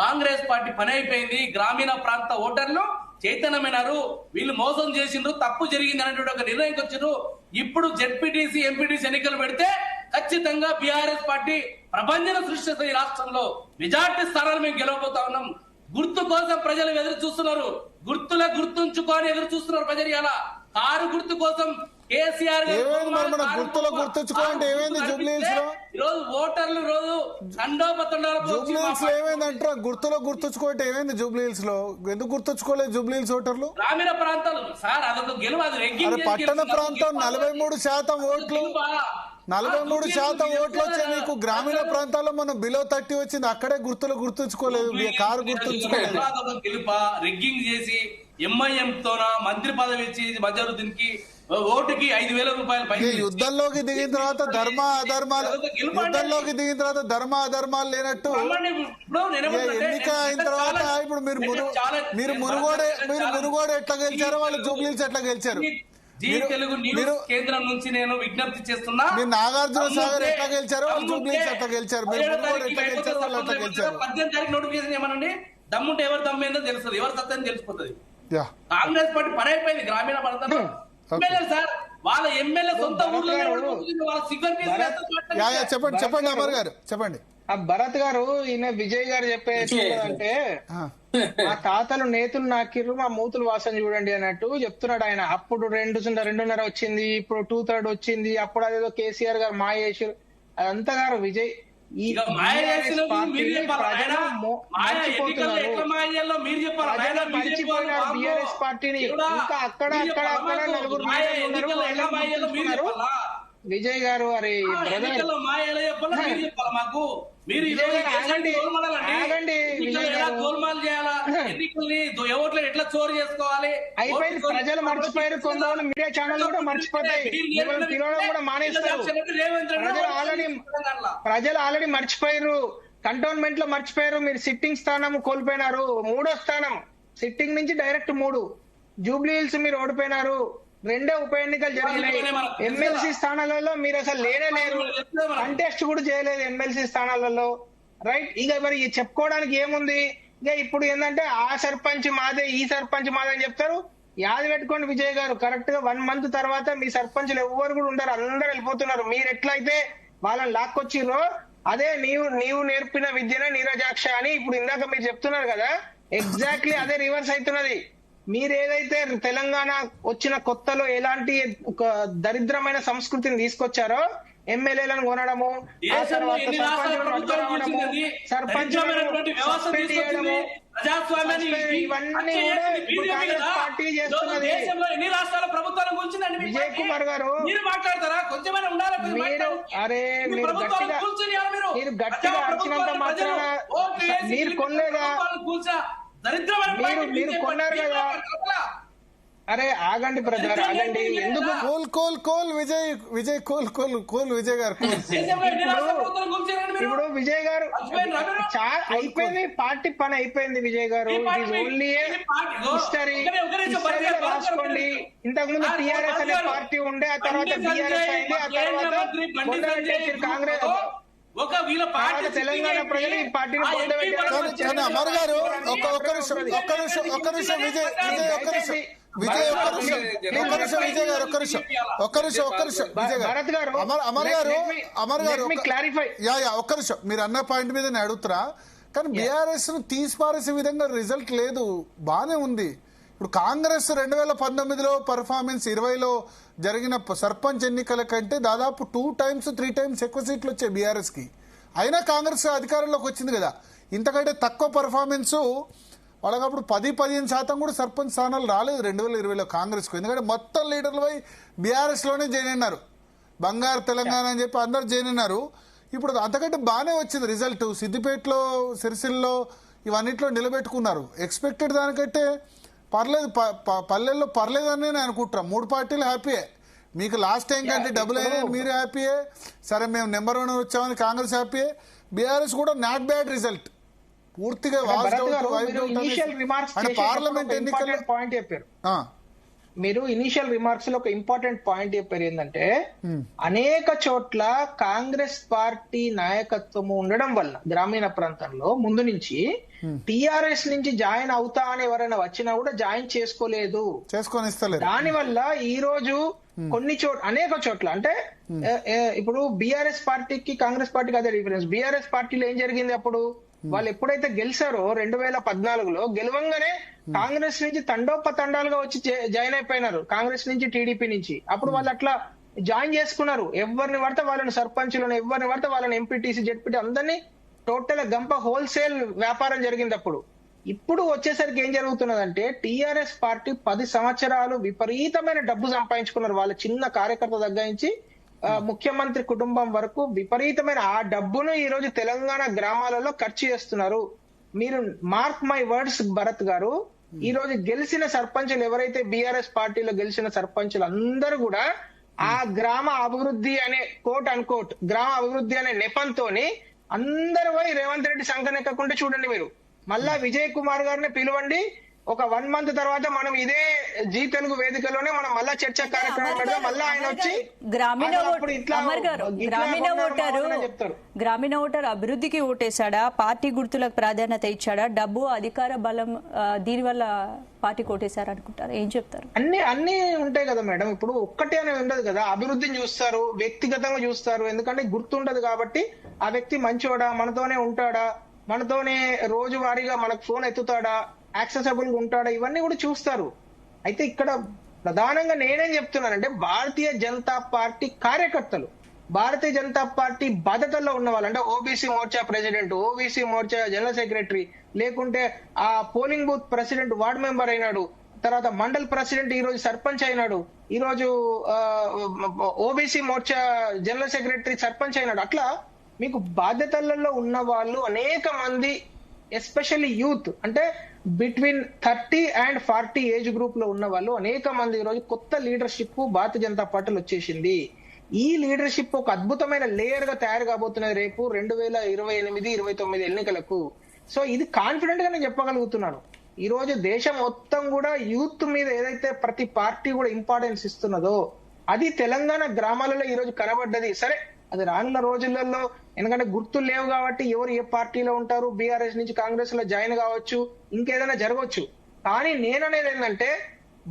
కాంగ్రెస్ పార్టీ పని అయిపోయింది. గ్రామీణ ప్రాంత ఓటర్లు చైతన్యమైనారు. వీళ్ళు మోసం చేసిండ్రు, తప్పు జరిగింది అనేటువంటి ఒక నిర్ణయంకి వచ్చిండ్రు. ఇప్పుడు జెడ్పీటీసీ, ఎంపీటీసీ ఎన్నికలు పెడితే ఖచ్చితంగా బీఆర్ఎస్ పార్టీ ప్రపంచం సృష్టిస్తుంది. ఈ రాష్ట్రంలో మెజార్టీ స్థానాలు మేము గెలవబోతా ఉన్నాం. గుర్తు కోసం ప్రజలు ఎదురు చూస్తున్నారు. గుర్తుంచుకొని ఎదురు చూస్తున్నారు ప్రజలు. ఇలా కారు గుర్తు కోసం కేసీఆర్ గుర్తులో గుర్తుంచుకోండి. ఏమైంది జూబ్లీహిల్స్ లో ఈరోజు ఓటర్లు రోజు జూబ్లీహిల్స్ లో ఏమైందంటారా? గుర్తులో గుర్తుంచుకోండి. ఏమైంది జూబ్లీహిల్స్ లో? ఎందుకు గుర్తుంచుకోలేదు జూబ్లీహిల్స్ ఓటర్లు? గ్రామీణ ప్రాంతాలు సార్ అదొక గెలుపు. అది పట్టణ ప్రాంతం 43% ఓట్లు, 43% ఓట్లు వచ్చాయి మీకు. గ్రామీణ ప్రాంతాల్లో మనం బిలో 30 వచ్చింది. అక్కడే గుర్తులు గుర్తుంచుకోలేదు, కారు గుర్తుంచుకోలేదు. గెలుపా రిగ్గింగ్ చేసి ఎంఐఎం తోన మంత్రి పదవి ఇచ్చి మజరుద్దీన్కి ఓటుకి 5,000 రూపాయలు యుద్ధంలోకి దిగిన తర్వాత ధర్మ అధర్మాలు లేనట్టు ఎన్నిక అయిన తర్వాత ఇప్పుడు మీరు మునుగోడు ఎట్లా గెలిచారో వాళ్ళు జూబ్లీహిల్స్ ఎట్లా గెలిచారు. తెలుగు న్యూస్ కేంద్రం నుంచి నేను విజ్ఞప్తి చేస్తున్నా. మీరు నాగార్జున సాగర్ ఎట్లా గెలిచారో జూబ్లీహిల్స్ ఎట్లా గెలిచారు, మీరు మునుగోడు ఎట్లా గెలిచారో వాళ్ళు ఎట్లా గెలిచారు. 18 తారీఖు నోటిఫికేషన్ ఏమనండి, దమ్ముంటే ఎవరు దమ్మేందో తెలుస్తుంది, ఎవరు సత్యం తెలిసిపోతుంది. కాంగ్రెస్ పార్టీ పని అయిపోయింది గ్రామీణ ప్రాంతంలో. సార్ వాళ్ళ ఎమ్మెల్యే సొంత ఊర్లో చెప్పండి అమర్ గారు చెప్పండి. భరత్ గారు, ఈయన విజయ్ గారు చెప్పేసి అంటే మా తాతలు నేతులు నాకిర్రు, మా మూతులు వాసన చూడండి అన్నట్టు చెప్తున్నాడు ఆయన. అప్పుడు 2.5 వచ్చింది, ఇప్పుడు 2/3 వచ్చింది. అప్పుడు అదేదో కేసీఆర్ గారు మాయ చేసారు. అదంతా గారు విజయ్ మర్చిపోయినారు బీఆర్ఎస్ పార్టీని. ఇంకా అక్కడ నలుగురు విజయ్ గారు. అరే ఎట్లా చోరు చేసుకోవాలి అయిపోయింది. ప్రజలు మర్చిపోయారు, కొంతమంది మీడియా ఛానల్ కూడా మర్చిపోతాయి, పిలవడం కూడా మానేస్తారు. ప్రజలు ఆల్రెడీ మర్చిపోయారు, కంటోన్మెంట్ లో మర్చిపోయారు. మీరు సిట్టింగ్ స్థానం కోల్పోయినారు, 3వ స్థానం సిట్టింగ్ నుంచి డైరెక్ట్ 3. జూబ్లీహిల్స్ మీరు ఓడిపోయినారు. 2 ఉప ఎన్నికలు జరిగినాయి. ఎమ్మెల్సీ స్థానాలలో మీరు అసలు లేరు, కంటెస్ట్ కూడా చేయలేదు ఎమ్మెల్సీ స్థానాలలో. రైట్, ఇక మరి చెప్పుకోవడానికి ఏముంది? ఇక ఇప్పుడు ఏంటంటే ఆ సర్పంచ్ మాదే, ఈ సర్పంచ్ మాదే అని చెప్తారు. యాది పెట్టుకోండి విజయ్ గారు, కరెక్ట్ గా 1 మంత్ తర్వాత మీ సర్పంచ్లు ఎవ్వరు కూడా ఉండరు, అందరూ వెళ్ళిపోతున్నారు. మీరు ఎట్లయితే వాళ్ళని లాక్కొచ్చిర్రో అదే నీవు నేర్పిన విద్యనే నీరజాక్ష అని ఇప్పుడు ఇందాక మీరు చెప్తున్నారు కదా, ఎగ్జాక్ట్లీ అదే రివర్స్ అవుతున్నది. మీరు ఏదైతే తెలంగాణ వచ్చిన కొత్తలో ఎలాంటి ఒక దరిద్రమైన సంస్కృతిని తీసుకొచ్చారో, ఎమ్మెల్యేలను కొనడము, ఆ తర్వాత సర్పంచ్ ఇవన్నీ కూడా ఇప్పుడు కాంగ్రెస్ పార్టీ చేస్తున్నది. విజయ్ కుమార్ గారు, మీరు గట్టిగా అరిచినంత మాత్రాన మీరు కొనలేదా? మీరు కొన్నారు కదా. అరే ఆగండి బ్రదర్, ఆగండి. ఎందుకు విజయ్ విజయ్ గారు ఇప్పుడు విజయ్ గారు అయిపోయింది, పార్టీ పని అయిపోయింది. విజయ్ గారు ఓన్లీ హిస్టరీ రాసుకోండి. ఇంతకు ముందు టీఆర్ఎస్ అనే పార్టీ ఉండే, ఆ తర్వాత బీఆర్ఎస్ అయింది, ఆ తర్వాత కాంగ్రెస్. తెలంగాణ ప్రజలు ఈ పార్టీని అమర్ గారు ఒక్క నిమిషం విజయ్ గారు, అమర్ గారు ఒక్క నిమిషం. మీరు అన్న పాయింట్ మీద నేను అడుగుతున్నా. కానీ బీఆర్ఎస్ ను తీసిపారేసే విధంగా రిజల్ట్ లేదు, బానే ఉంది. ఇప్పుడు కాంగ్రెస్ 2019లో పర్ఫార్మెన్స్ 20లో జరిగిన సర్పంచ్ ఎన్నికల కంటే దాదాపు 2 times 3 times ఎక్కువ సీట్లు వచ్చాయి బీఆర్ఎస్ కి. అయినా కాంగ్రెస్ అధికారంలోకి వచ్చింది కదా. ఇంతకంటే తక్కువ పర్ఫార్మెన్స్ వాళ్ళకి అప్పుడు 10-15% కూడా సర్పంచ్ స్థానాలు రాలేదు 2020లో కాంగ్రెస్ కు. ఎందుకంటే మొత్తం లీడర్లు పోయి బీఆర్ఎస్ లోనే జాయిన్ అయినారు, బంగారు తెలంగాణ అని చెప్పి అందరు జాయిన్ అయినారు. ఇప్పుడు అంతకంటే బాగానే వచ్చింది రిజల్ట్. సిద్దిపేటలో, సిరిసిల్లో ఇవన్నిట్లో నిలబెట్టుకున్నారు. ఎక్స్పెక్టెడ్ దానికంటే పర్లేదు, పల్లెల్లో పర్లేదని నేను అనుకుంటున్నాను. 3 పార్టీలు హ్యాపీయే. మీకు లాస్ట్ టైం కంటే డబుల్ అయినా మీరు హ్యాపీయే. సరే మేము నెంబర్ 1 వచ్చామని కాంగ్రెస్ హ్యాపీయే. బీఆర్ఎస్ కూడా నాట్ బ్యాడ్ రిజల్ట్. పూర్తిగా పార్లమెంట్ ఎన్నికల్లో పాయింట్ చెప్పారు. మీరు ఇనిషియల్ రిమార్క్స్ లో ఒక ఇంపార్టెంట్ పాయింట్ చెప్పారు, ఏంటంటే అనేక చోట్ల కాంగ్రెస్ పార్టీ నాయకత్వం ఉండడం వల్ల గ్రామీణ ప్రాంతంలో ముందు నుంచి టిఆర్ఎస్ నుంచి జాయిన్ అవుతా అని ఎవరైనా వచ్చినా కూడా జాయిన్ చేసుకోలేదు, దాని వల్ల ఈ రోజు కొన్ని అనేక చోట్ల అంటే ఇప్పుడు బీఆర్ఎస్ పార్టీకి కాంగ్రెస్ పార్టీకి అదే డిఫరెన్స్. బీఆర్ఎస్ పార్టీలో ఏం జరిగింది, అప్పుడు వాళ్ళు ఎప్పుడైతే గెలిచారో 2014లో గెలవంగానే కాంగ్రెస్ నుంచి తండోపతండాలుగా వచ్చి జాయిన్ అయిపోయినారు, కాంగ్రెస్ నుంచి టీడీపీ నుంచి. అప్పుడు వాళ్ళు అట్లా జాయిన్ చేసుకున్నారు. ఎవరిని పడితే వాళ్ళని సర్పంచులను, ఎవరిని పడితే వాళ్ళని ఎంపీటీసీ, జెడ్పీటీ అందరినీ టోటల్ గంప హోల్సేల్ వ్యాపారం జరిగింది అప్పుడు. ఇప్పుడు వచ్చేసరికి ఏం జరుగుతున్నదంటే టీఆర్ఎస్ పార్టీ 10 సంవత్సరాలు విపరీతమైన డబ్బు సంపాదించుకున్నారు. వాళ్ళ చిన్న కార్యకర్త దగ్గర నుంచి ముఖ్యమంత్రి కుటుంబం వరకు విపరీతమైన ఆ డబ్బును ఈ రోజు తెలంగాణ గ్రామాలలో ఖర్చు చేస్తున్నారు. మీరు మార్క్ మై వర్డ్స్ భరత్ గారు, ఈ రోజు గెలిచిన సర్పంచులు ఎవరైతే బీఆర్ఎస్ పార్టీలో గెలిచిన సర్పంచులు అందరూ కూడా ఆ గ్రామ అభివృద్ధి అనే కోట్ అన్కోట్ గ్రామ అభివృద్ధి అనే నెపంతోని అందరూ పోయి రేవంత్ రెడ్డి సంకనెక్కకుంటే చూడండి మీరు. మళ్ళా విజయ్ కుమార్ గారిని పిలవండి, ఒక 1 month తర్వాత మనం ఇదే జీ తెలుగు వేదికలోనే మనం మళ్ళా చర్చ కార్యక్రమం పెడదాం. మళ్ళీ ఆయన వచ్చి గ్రామీణ ఓటర్ అభివృద్ధికి ఓటేశాడా, పార్టీ గుర్తులకు ప్రాధాన్యత ఇచ్చాడా, డబ్బు అధికార బలం దీనివల్ల పార్టీ కోటేశారు అనుకుంటారు, ఏం చెప్తారు? అన్ని ఉంటాయి కదా మేడం. ఇప్పుడు ఒక్కటే అనేది ఉండదు కదా, అభివృద్ధిని చూస్తారు, వ్యక్తిగతంగా చూస్తారు. ఎందుకంటే గుర్తుండదు కాబట్టి ఆ వ్యక్తి మంచోడా, మనతోనే ఉంటాడా, మనతోనే రోజువారీగా మనకు ఫోన్ ఎత్తుతాడా, యాక్సెసబుల్ గా ఉంటాడా, ఇవన్నీ కూడా చూస్తారు. అయితే ఇక్కడ ప్రధానంగా నేనేం చెప్తున్నానంటే భారతీయ జనతా పార్టీ కార్యకర్తలు, భారతీయ జనతా పార్టీ బాధ్యతల్లో ఉన్న వాళ్ళు, అంటే OBC Morcha president, OBC Morcha general secretary, లేకుంటే ఆ polling booth president ward member అయినాడు, తర్వాత మండల్ ప్రెసిడెంట్, ఈ రోజు సర్పంచ్ అయినాడు, ఈ రోజు OBC Morcha general secretary sarpanch అయినాడు. అట్లా మీకు బాధ్యతలలో ఉన్న వాళ్ళు అనేక మంది, ఎస్పెషల్లీ యూత్, అంటే బిట్వీన్ 30 and 40 ఏజ్ గ్రూప్ లో ఉన్న వాళ్ళు అనేక మంది ఈ రోజు కొత్త లీడర్షిప్ భారతీయ జనతా పార్టీలో వచ్చేసింది. ఈ లీడర్షిప్ ఒక అద్భుతమైన లేయర్ గా తయారు కాబోతున్నది రేపు 2028-29 ఎన్నికలకు. సో ఇది కాన్ఫిడెంట్ గా నేను చెప్పగలుగుతున్నాను. ఈ రోజు దేశం మొత్తం కూడా యూత్ మీద ఏదైతే ప్రతి పార్టీ కూడా ఇంపార్టెన్స్ ఇస్తున్నదో అది తెలంగాణ గ్రామాలలో ఈ రోజు కనబడ్డది. సరే అది రానున్న రోజులలో, ఎందుకంటే గుర్తులు లేవు కాబట్టి ఎవరు ఏ పార్టీలో ఉంటారు, బీఆర్ఎస్ నుంచి కాంగ్రెస్ లో జాయిన్ కావచ్చు, ఇంకేదైనా జరగవచ్చు. కానీ నేననేది ఏంటంటే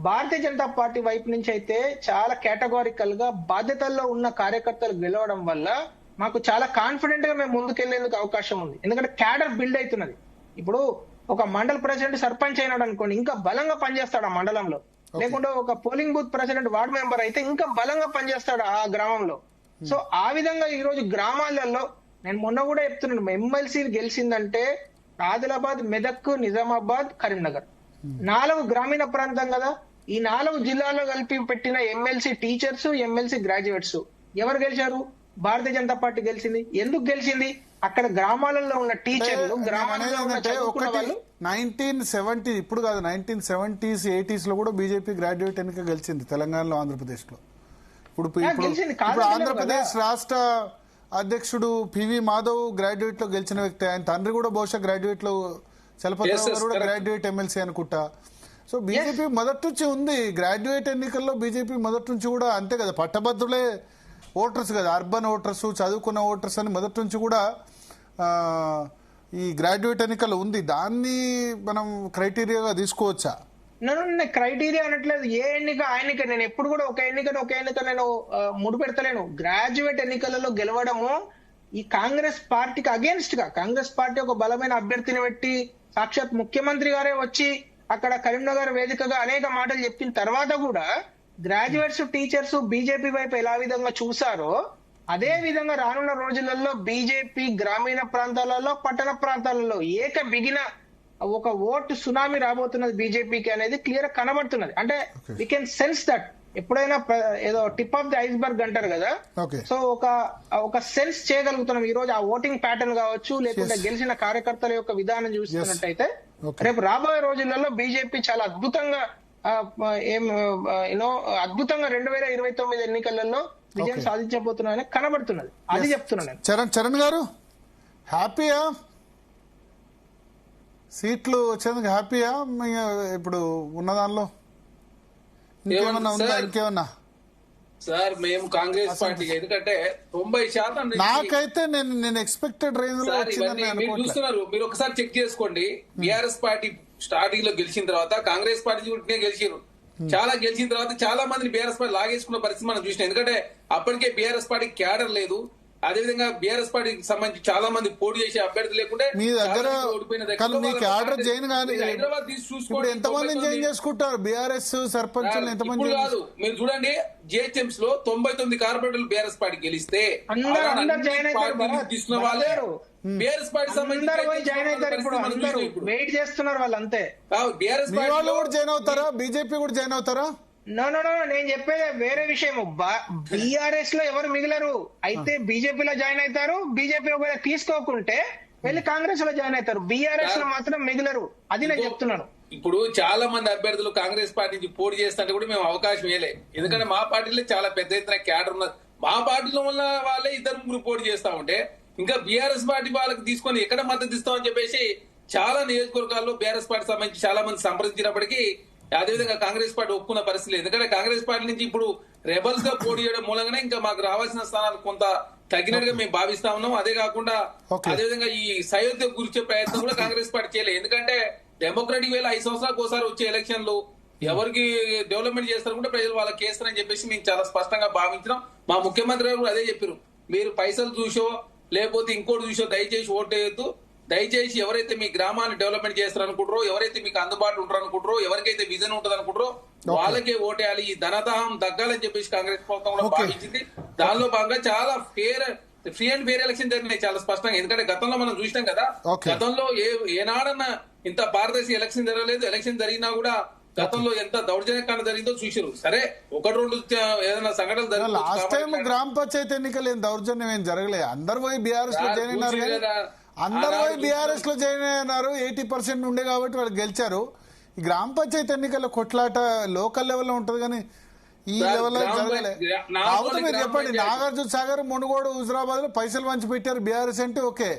భారతీయ జనతా పార్టీ వైపు నుంచి అయితే చాలా కేటగారికల్ గా బాధ్యతల్లో ఉన్న కార్యకర్తలు గెలవడం వల్ల మాకు చాలా కాన్ఫిడెంట్ గా మేము ముందుకెళ్లేందుకు అవకాశం ఉంది. ఎందుకంటే క్యాడర్ బిల్డ్ అవుతున్నది. ఇప్పుడు ఒక మండల ప్రెసిడెంట్ సర్పంచ్ అయినాడు అనుకోండి, ఇంకా బలంగా పనిచేస్తాడు ఆ మండలంలో. లేకుంటే ఒక polling booth president ward member అయితే ఇంకా బలంగా పనిచేస్తాడు ఆ గ్రామంలో. సో ఆ విధంగా ఈ రోజు గ్రామాలలో, నేను మొన్న కూడా చెప్తున్నాను, ఎమ్మెల్సీ గెలిచిందంటే ఆదిలాబాద్, మెదక్, నిజామాబాద్, కరీంనగర్ 4 గ్రామీణ ప్రాంతం కదా. ఈ 4 జిల్లాల్లో కలిపి పెట్టిన ఎమ్మెల్సీ టీచర్స్, ఎమ్మెల్సీ గ్రాడ్యుయేట్స్ ఎవరు గెలిచారు? భారతీయ జనతా పార్టీ గెలిచింది. ఎందుకు గెలిచింది? అక్కడ గ్రామాలలో ఉన్న టీచర్లు, గ్రామాలలో ఉన్న చదువుకున్న వాళ్ళు. 1970 ఇప్పుడు కాదు, 1970s 80s లో కూడా బీజేపీ గ్రాడ్యుయేట్ ఎన్నిక గెలిచింది తెలంగాణలో, ఆంధ్రప్రదేశ్ లో. ఇప్పుడు ఆంధ్రప్రదేశ్ రాష్ట్ర అధ్యక్షుడు పివి మాధవ్ గ్రాడ్యుయేట్ లో గెలిచిన వ్యక్తి. ఆయన తండ్రి కూడా బహుశా గ్రాడ్యుయేట్ లో, చలపతిరావు గారు కూడా గ్రాడ్యుయేట్ ఎమ్మెల్సీ అనుకుంటా. సో బీజేపీ మొదటి నుంచి ఉంది గ్రాడ్యుయేట్ ఎన్నికల్లో. బీజేపీ మొదటి నుంచి కూడా అంతే కదా, పట్టభద్రులే ఓటర్స్ కదా, అర్బన్ ఓటర్స్, చదువుకున్న ఓటర్స్ అని మొదటి నుంచి కూడా ఈ గ్రాడ్యుయేట్ ఎన్నికల్లో ఉంది. దాన్ని మనం క్రైటీరియాగా తీసుకోవచ్చా? నన్ను క్రైటీరియా అనట్లేదు. ఏ ఎన్నిక ఆ ఎన్నిక, నేను ఎప్పుడు కూడా ఒక ఎన్నిక నేను ముడిపెడతలేను. గ్రాడ్యుయేట్ ఎన్నికలలో గెలవడము ఈ కాంగ్రెస్ పార్టీకి అగేన్స్ట్ గా కాంగ్రెస్ పార్టీ ఒక బలమైన అభ్యర్థిని పెట్టి సాక్షాత్ ముఖ్యమంత్రి గారే వచ్చి అక్కడ కరీంనగర్ వేదికగా అనేక మాటలు చెప్పిన తర్వాత కూడా గ్రాడ్యుయేట్స్ టీచర్స్ బీజేపీ వైపు ఎలా విధంగా చూసారో అదే విధంగా రానున్న రోజులలో బీజేపీ గ్రామీణ ప్రాంతాలలో పట్టణ ప్రాంతాలలో బిగిన ఒక ఓటు సునామీ రాబోతున్నది బీజేపీకి అనేది క్లియర్ కనబడుతున్నది. అంటే వీ కెన్ సెన్స్ దట్ ఎప్పుడైనా ఏదో టిప్ ఆఫ్ ది ఐస్బర్గ్ అంటారు కదా, సో ఒక సెన్స్ చేయగలుగుతున్నాం ఈ రోజు ఆ ఓటింగ్ ప్యాటర్న్ కావచ్చు, లేకుంటే గెలిచిన కార్యకర్తల యొక్క విధానం చూస్తున్నట్టయితే రేపు రాబోయే రోజులలో బీజేపీ చాలా అద్భుతంగా అద్భుతంగా 2029 ఎన్నికలలో విజయం సాధించబోతున్నాయని కనబడుతున్నది. అది చెప్తున్నాను నేను. చరణ్ గారు హ్యాపీయా సీట్లు వచ్చేందుకు హ్యాపీయా ఇప్పుడు ఉన్న దానిలో ఇంకేమన్నా ఉందా? ఇంకేమన్నా సార్ మేము కాంగ్రెస్ పార్టీ ఎందుకంటే 90% నాకైతే నేను ఎక్స్పెక్టెడ్ రేంజ్ లో మీరు చూస్తున్నారు. మీరు ఒకసారి చెక్ చేసుకోండి. బీఆర్ఎస్ పార్టీ స్టార్టింగ్ లో గెలిచిన తర్వాత కాంగ్రెస్ పార్టీ గెలిచారు. చాలా గెలిచిన తర్వాత చాలా మందిని బీఆర్ఎస్ పార్టీ లాగేసుకున్న పరిస్థితి మనం చూసినాం. ఎందుకంటే అప్పటికే బీఆర్ఎస్ పార్టీ క్యాడర్ లేదు. అదేవిధంగా బీఆర్ఎస్ పార్టీకి సంబంధించి చాలా మంది పోటీ చేసే అభ్యర్థి లేకుంటే మీ దగ్గర హైదరాబాద్ చూసుకోండి ఎంతమంది జాయిన్ చేసుకుంటారు బీఆర్ఎస్ సర్పంచ్ ఎంతమంది కాదు. మీరు చూడండి జిహెచ్ఎంసీ లో 99 కార్పొరేటర్లు బీఆర్ఎస్ పార్టీ గెలిస్తే తీసుకున్న వాళ్ళే బీఆర్ఎస్ పార్టీ వెయిట్ చేస్తున్నారు వాళ్ళంతే. బీఆర్ఎస్ వాళ్ళు కూడా జాయిన్ అవుతారా? బీజేపీ కూడా జాయిన్ అవుతారా? నో నేను చెప్పేది వేరే విషయం. బీఆర్ఎస్ లో ఎవరు మిగిలరు, అయితే బీజేపీలో జాయిన్ అవుతారు. బీజేపీ ఒకవేళ తీసుకోకుంటే వెళ్ళి కాంగ్రెస్ లో జాయిన్ అవుతారు. బీఆర్ఎస్ లో మాత్రం మిగిలరు. అది నేను చెప్తున్నాను. ఇప్పుడు చాలా మంది అభ్యర్థులు కాంగ్రెస్ పార్టీ నుంచి పోటీ చేస్తుంటే కూడా మేము అవకాశం ఇవ్వలే. ఎందుకంటే మా పార్టీలో చాలా పెద్ద ఎత్తున క్యాడర్ ఉన్నది. మా పార్టీలో ఉన్న వాళ్ళే 2-3 పోటీ చేస్తా ఉంటే ఇంకా బీఆర్ఎస్ పార్టీ వాళ్ళకి తీసుకొని ఎక్కడ మద్దతు ఇస్తామని చెప్పేసి చాలా నియోజకవర్గాల్లో బీఆర్ఎస్ పార్టీ సంబంధించి చాలా మంది సంప్రదించినప్పటికీ అదేవిధంగా కాంగ్రెస్ పార్టీ ఒప్పుకున్న పరిస్థితి. ఎందుకంటే కాంగ్రెస్ పార్టీ నుంచి ఇప్పుడు రెబల్స్ గా పోటీ చేయడం మూలంగానే ఇంకా మాకు రావాల్సిన స్థానాలు కొంత తగ్గినట్టుగా మేము భావిస్తా ఉన్నాం. అదే కాకుండా అదేవిధంగా ఈ సయోధ్య కూర్చే ప్రయత్నం కూడా కాంగ్రెస్ పార్టీ చేయలేదు. ఎందుకంటే డెమోక్రటిక్ వేళ 5 సంవత్సరాలకు ఒకసారి వచ్చే ఎలక్షన్లు ఎవరికి డెవలప్మెంట్ చేస్తారు కూడా ప్రజలు వాళ్ళకి చేస్తారని చెప్పేసి మేము చాలా స్పష్టంగా భావించినాం. మా ముఖ్యమంత్రి గారు కూడా అదే చెప్పారు. మీరు పైసలు చూసో లేకపోతే ఇంకోటి చూసో దయచేసి ఓటు వేయొద్దు. దయచేసి ఎవరైతే మీ గ్రామాన్ని డెవలప్మెంట్ చేస్తారనుకుంటారో, ఎవరైతే మీకు అందుబాటులో ఉంటారనుకుంటారో, ఎవరికైతే విజన్ ఉంటుంది అనుకుంటారో వాళ్ళకే ఓటేయాలి. ఈ ధనదాహం తగ్గాలని చెప్పేసి కాంగ్రెస్ ప్రభుత్వం కూడా భావించింది. దానిలో భాగంగా చాలా ఫ్రీ అండ్ ఫేర్ ఎలక్షన్ జరిగినాయి చాలా స్పష్టంగా. ఎందుకంటే గతంలో మనం చూసినాం కదా, గతంలో ఏనాడన్నా ఇంత పారదర్శి ఎలక్షన్ జరగలేదు. ఎలక్షన్ జరిగినా కూడా గతంలో ఎంత దౌర్జన్యకాండ జరిగిందో చూసారు. సరే 1-2 ఏదైనా సంఘటనలు జరిగింది. లాస్ట్ టైం గ్రామ పంచాయతీ ఎన్నికలు ఏం దౌర్జన్యం ఏం జరగలేదు. అందరు పోయి బీఆర్ఎస్ లో జాయిన్ అయినారు. అందరూ పోయి బీఆర్ఎస్ లో జాయిన్ అయినారు. 80% ఉండే కాబట్టి వాళ్ళు గెలిచారు. ఈ గ్రామ పంచాయతీ ఎన్నికల కొట్లాట లోకల్ లెవెల్లో ఉంటది కానీ ఈ లెవెల్లో జరగలే. కాకపోతే మీరు చెప్పండి, నాగార్జున సాగర్, మునుగోడు, హుజరాబాద్ లో పైసలు పంచి పెట్టారు బీఆర్ఎస్ అంటే ఓకే.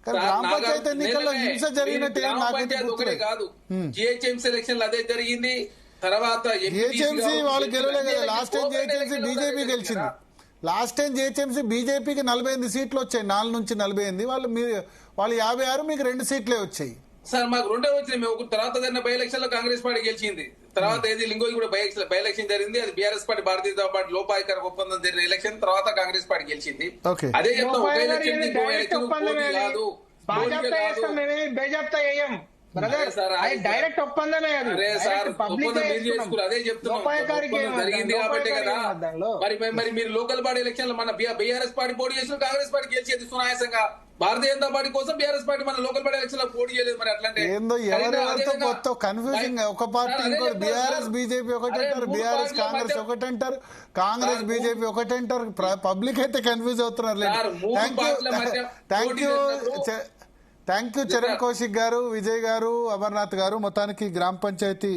గ్రామ పంచాయతీ ఎన్నికల్లో హింస జరిగినట్టు నాకైతే కాదు. జిహెచ్ఎంసీ ఎలక్షన్ అదే జరిగింది. తర్వాత జిహెచ్ఎంసీ వాళ్ళు గెలవలే కదా. లాస్ట్ టైం జిహెచ్ఎంసీ బీజేపీ గెలిచింది. లాస్ట్ టైం జిహెచ్ఎంసీ బీజేపీకి 48 సీట్లు వచ్చాయి. 4 నుంచి 48. వాళ్ళు 56, మీకు 2 సీట్లే వచ్చాయి. సార్ మాకు 2 వచ్చినాయి. మేము తర్వాత జరిగిన బై ఎలక్షన్ లో కాంగ్రెస్ పార్టీ గెలిచింది. తర్వాత ఏది లింగోయి కూడా బై ఎలక్షన్ జరిగింది. అది BRS party Bharatiya Janata party లోపాయికర ఒప్పందం జరిగిన ఎలక్షన్. తర్వాత కాంగ్రెస్ పార్టీ గెలిచింది. అదే చెప్తాం, ఒక ఎలక్షన్ కాదు. డైరెక్ట్ ఒప్పందమే అదే చెప్తున్నాం జరిగింది కాబట్టి కదా. మరి మీరు లోకల్ బాడీ ఎలక్షన్ లో మన బీఆర్ఎస్ పార్టీ పోటీ చేసిన కాంగ్రెస్ పార్టీ గెలిచేది సునాయాసంగా. భారతీయ జనతా పార్టీ కోసం బీఆర్ఎస్ పార్టీ మన లోకల్ బాడీ ఎలక్షన్ లో పోటీ చేయలేదు. మరి అట్లాంటి ఏందో కన్ఫ్యూజింగ్. ఒక పార్టీ ఇంకోటి బీఆర్ఎస్ బీజేపీ ఒకటి అంటారు, బీఆర్ఎస్ కాంగ్రెస్ ఒకటి అంటారు, కాంగ్రెస్ బీజేపీ ఒకటి అంటారు. పబ్లిక్ అయితే కన్ఫ్యూజ్ అవుతున్నారు. థ్యాంక్ యూ చరణ్ కౌశిక్ గారు, విజయ్ గారు, అమర్నాథ్ గారు. మొత్తానికి గ్రామ పంచాయతీ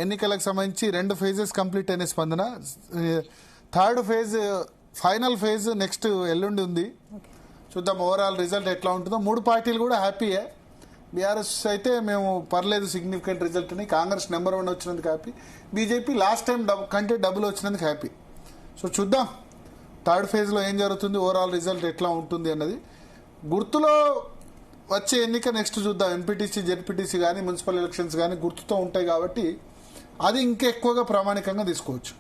ఎన్నికలకు సంబంధించి 2 ఫేజెస్ కంప్లీట్ అయిన స్పందన. 3rd phase final phase next ఎల్లుండి ఉంది. చూద్దాం ఓవరాల్ రిజల్ట్ ఎట్లా ఉంటుందో. 3 పార్టీలు కూడా హ్యాపీయే. బీఆర్ఎస్ అయితే మేము పర్లేదు సిగ్నిఫికెంట్ రిజల్ట్ అని, కాంగ్రెస్ నెంబర్ 1 వచ్చినందుకు హ్యాపీ, బీజేపీ లాస్ట్ టైం కంటే డబుల్ వచ్చినందుకు హ్యాపీ. సో చూద్దాం 3rd ఫేజ్లో ఏం జరుగుతుంది, ఓవరాల్ రిజల్ట్ ఎట్లా ఉంటుంది అన్నది. గుర్తులో వచ్చే ఎన్నిక నెక్స్ట్ చూద్దాం. ఎంపీటీసీ, జెడ్పీటీసీ కానీ మున్సిపల్ ఎలక్షన్స్ కానీ గుర్తుతో ఉంటాయి కాబట్టి అది ఇంకా ఎక్కువగా ప్రామాణికంగా తీసుకోవచ్చు.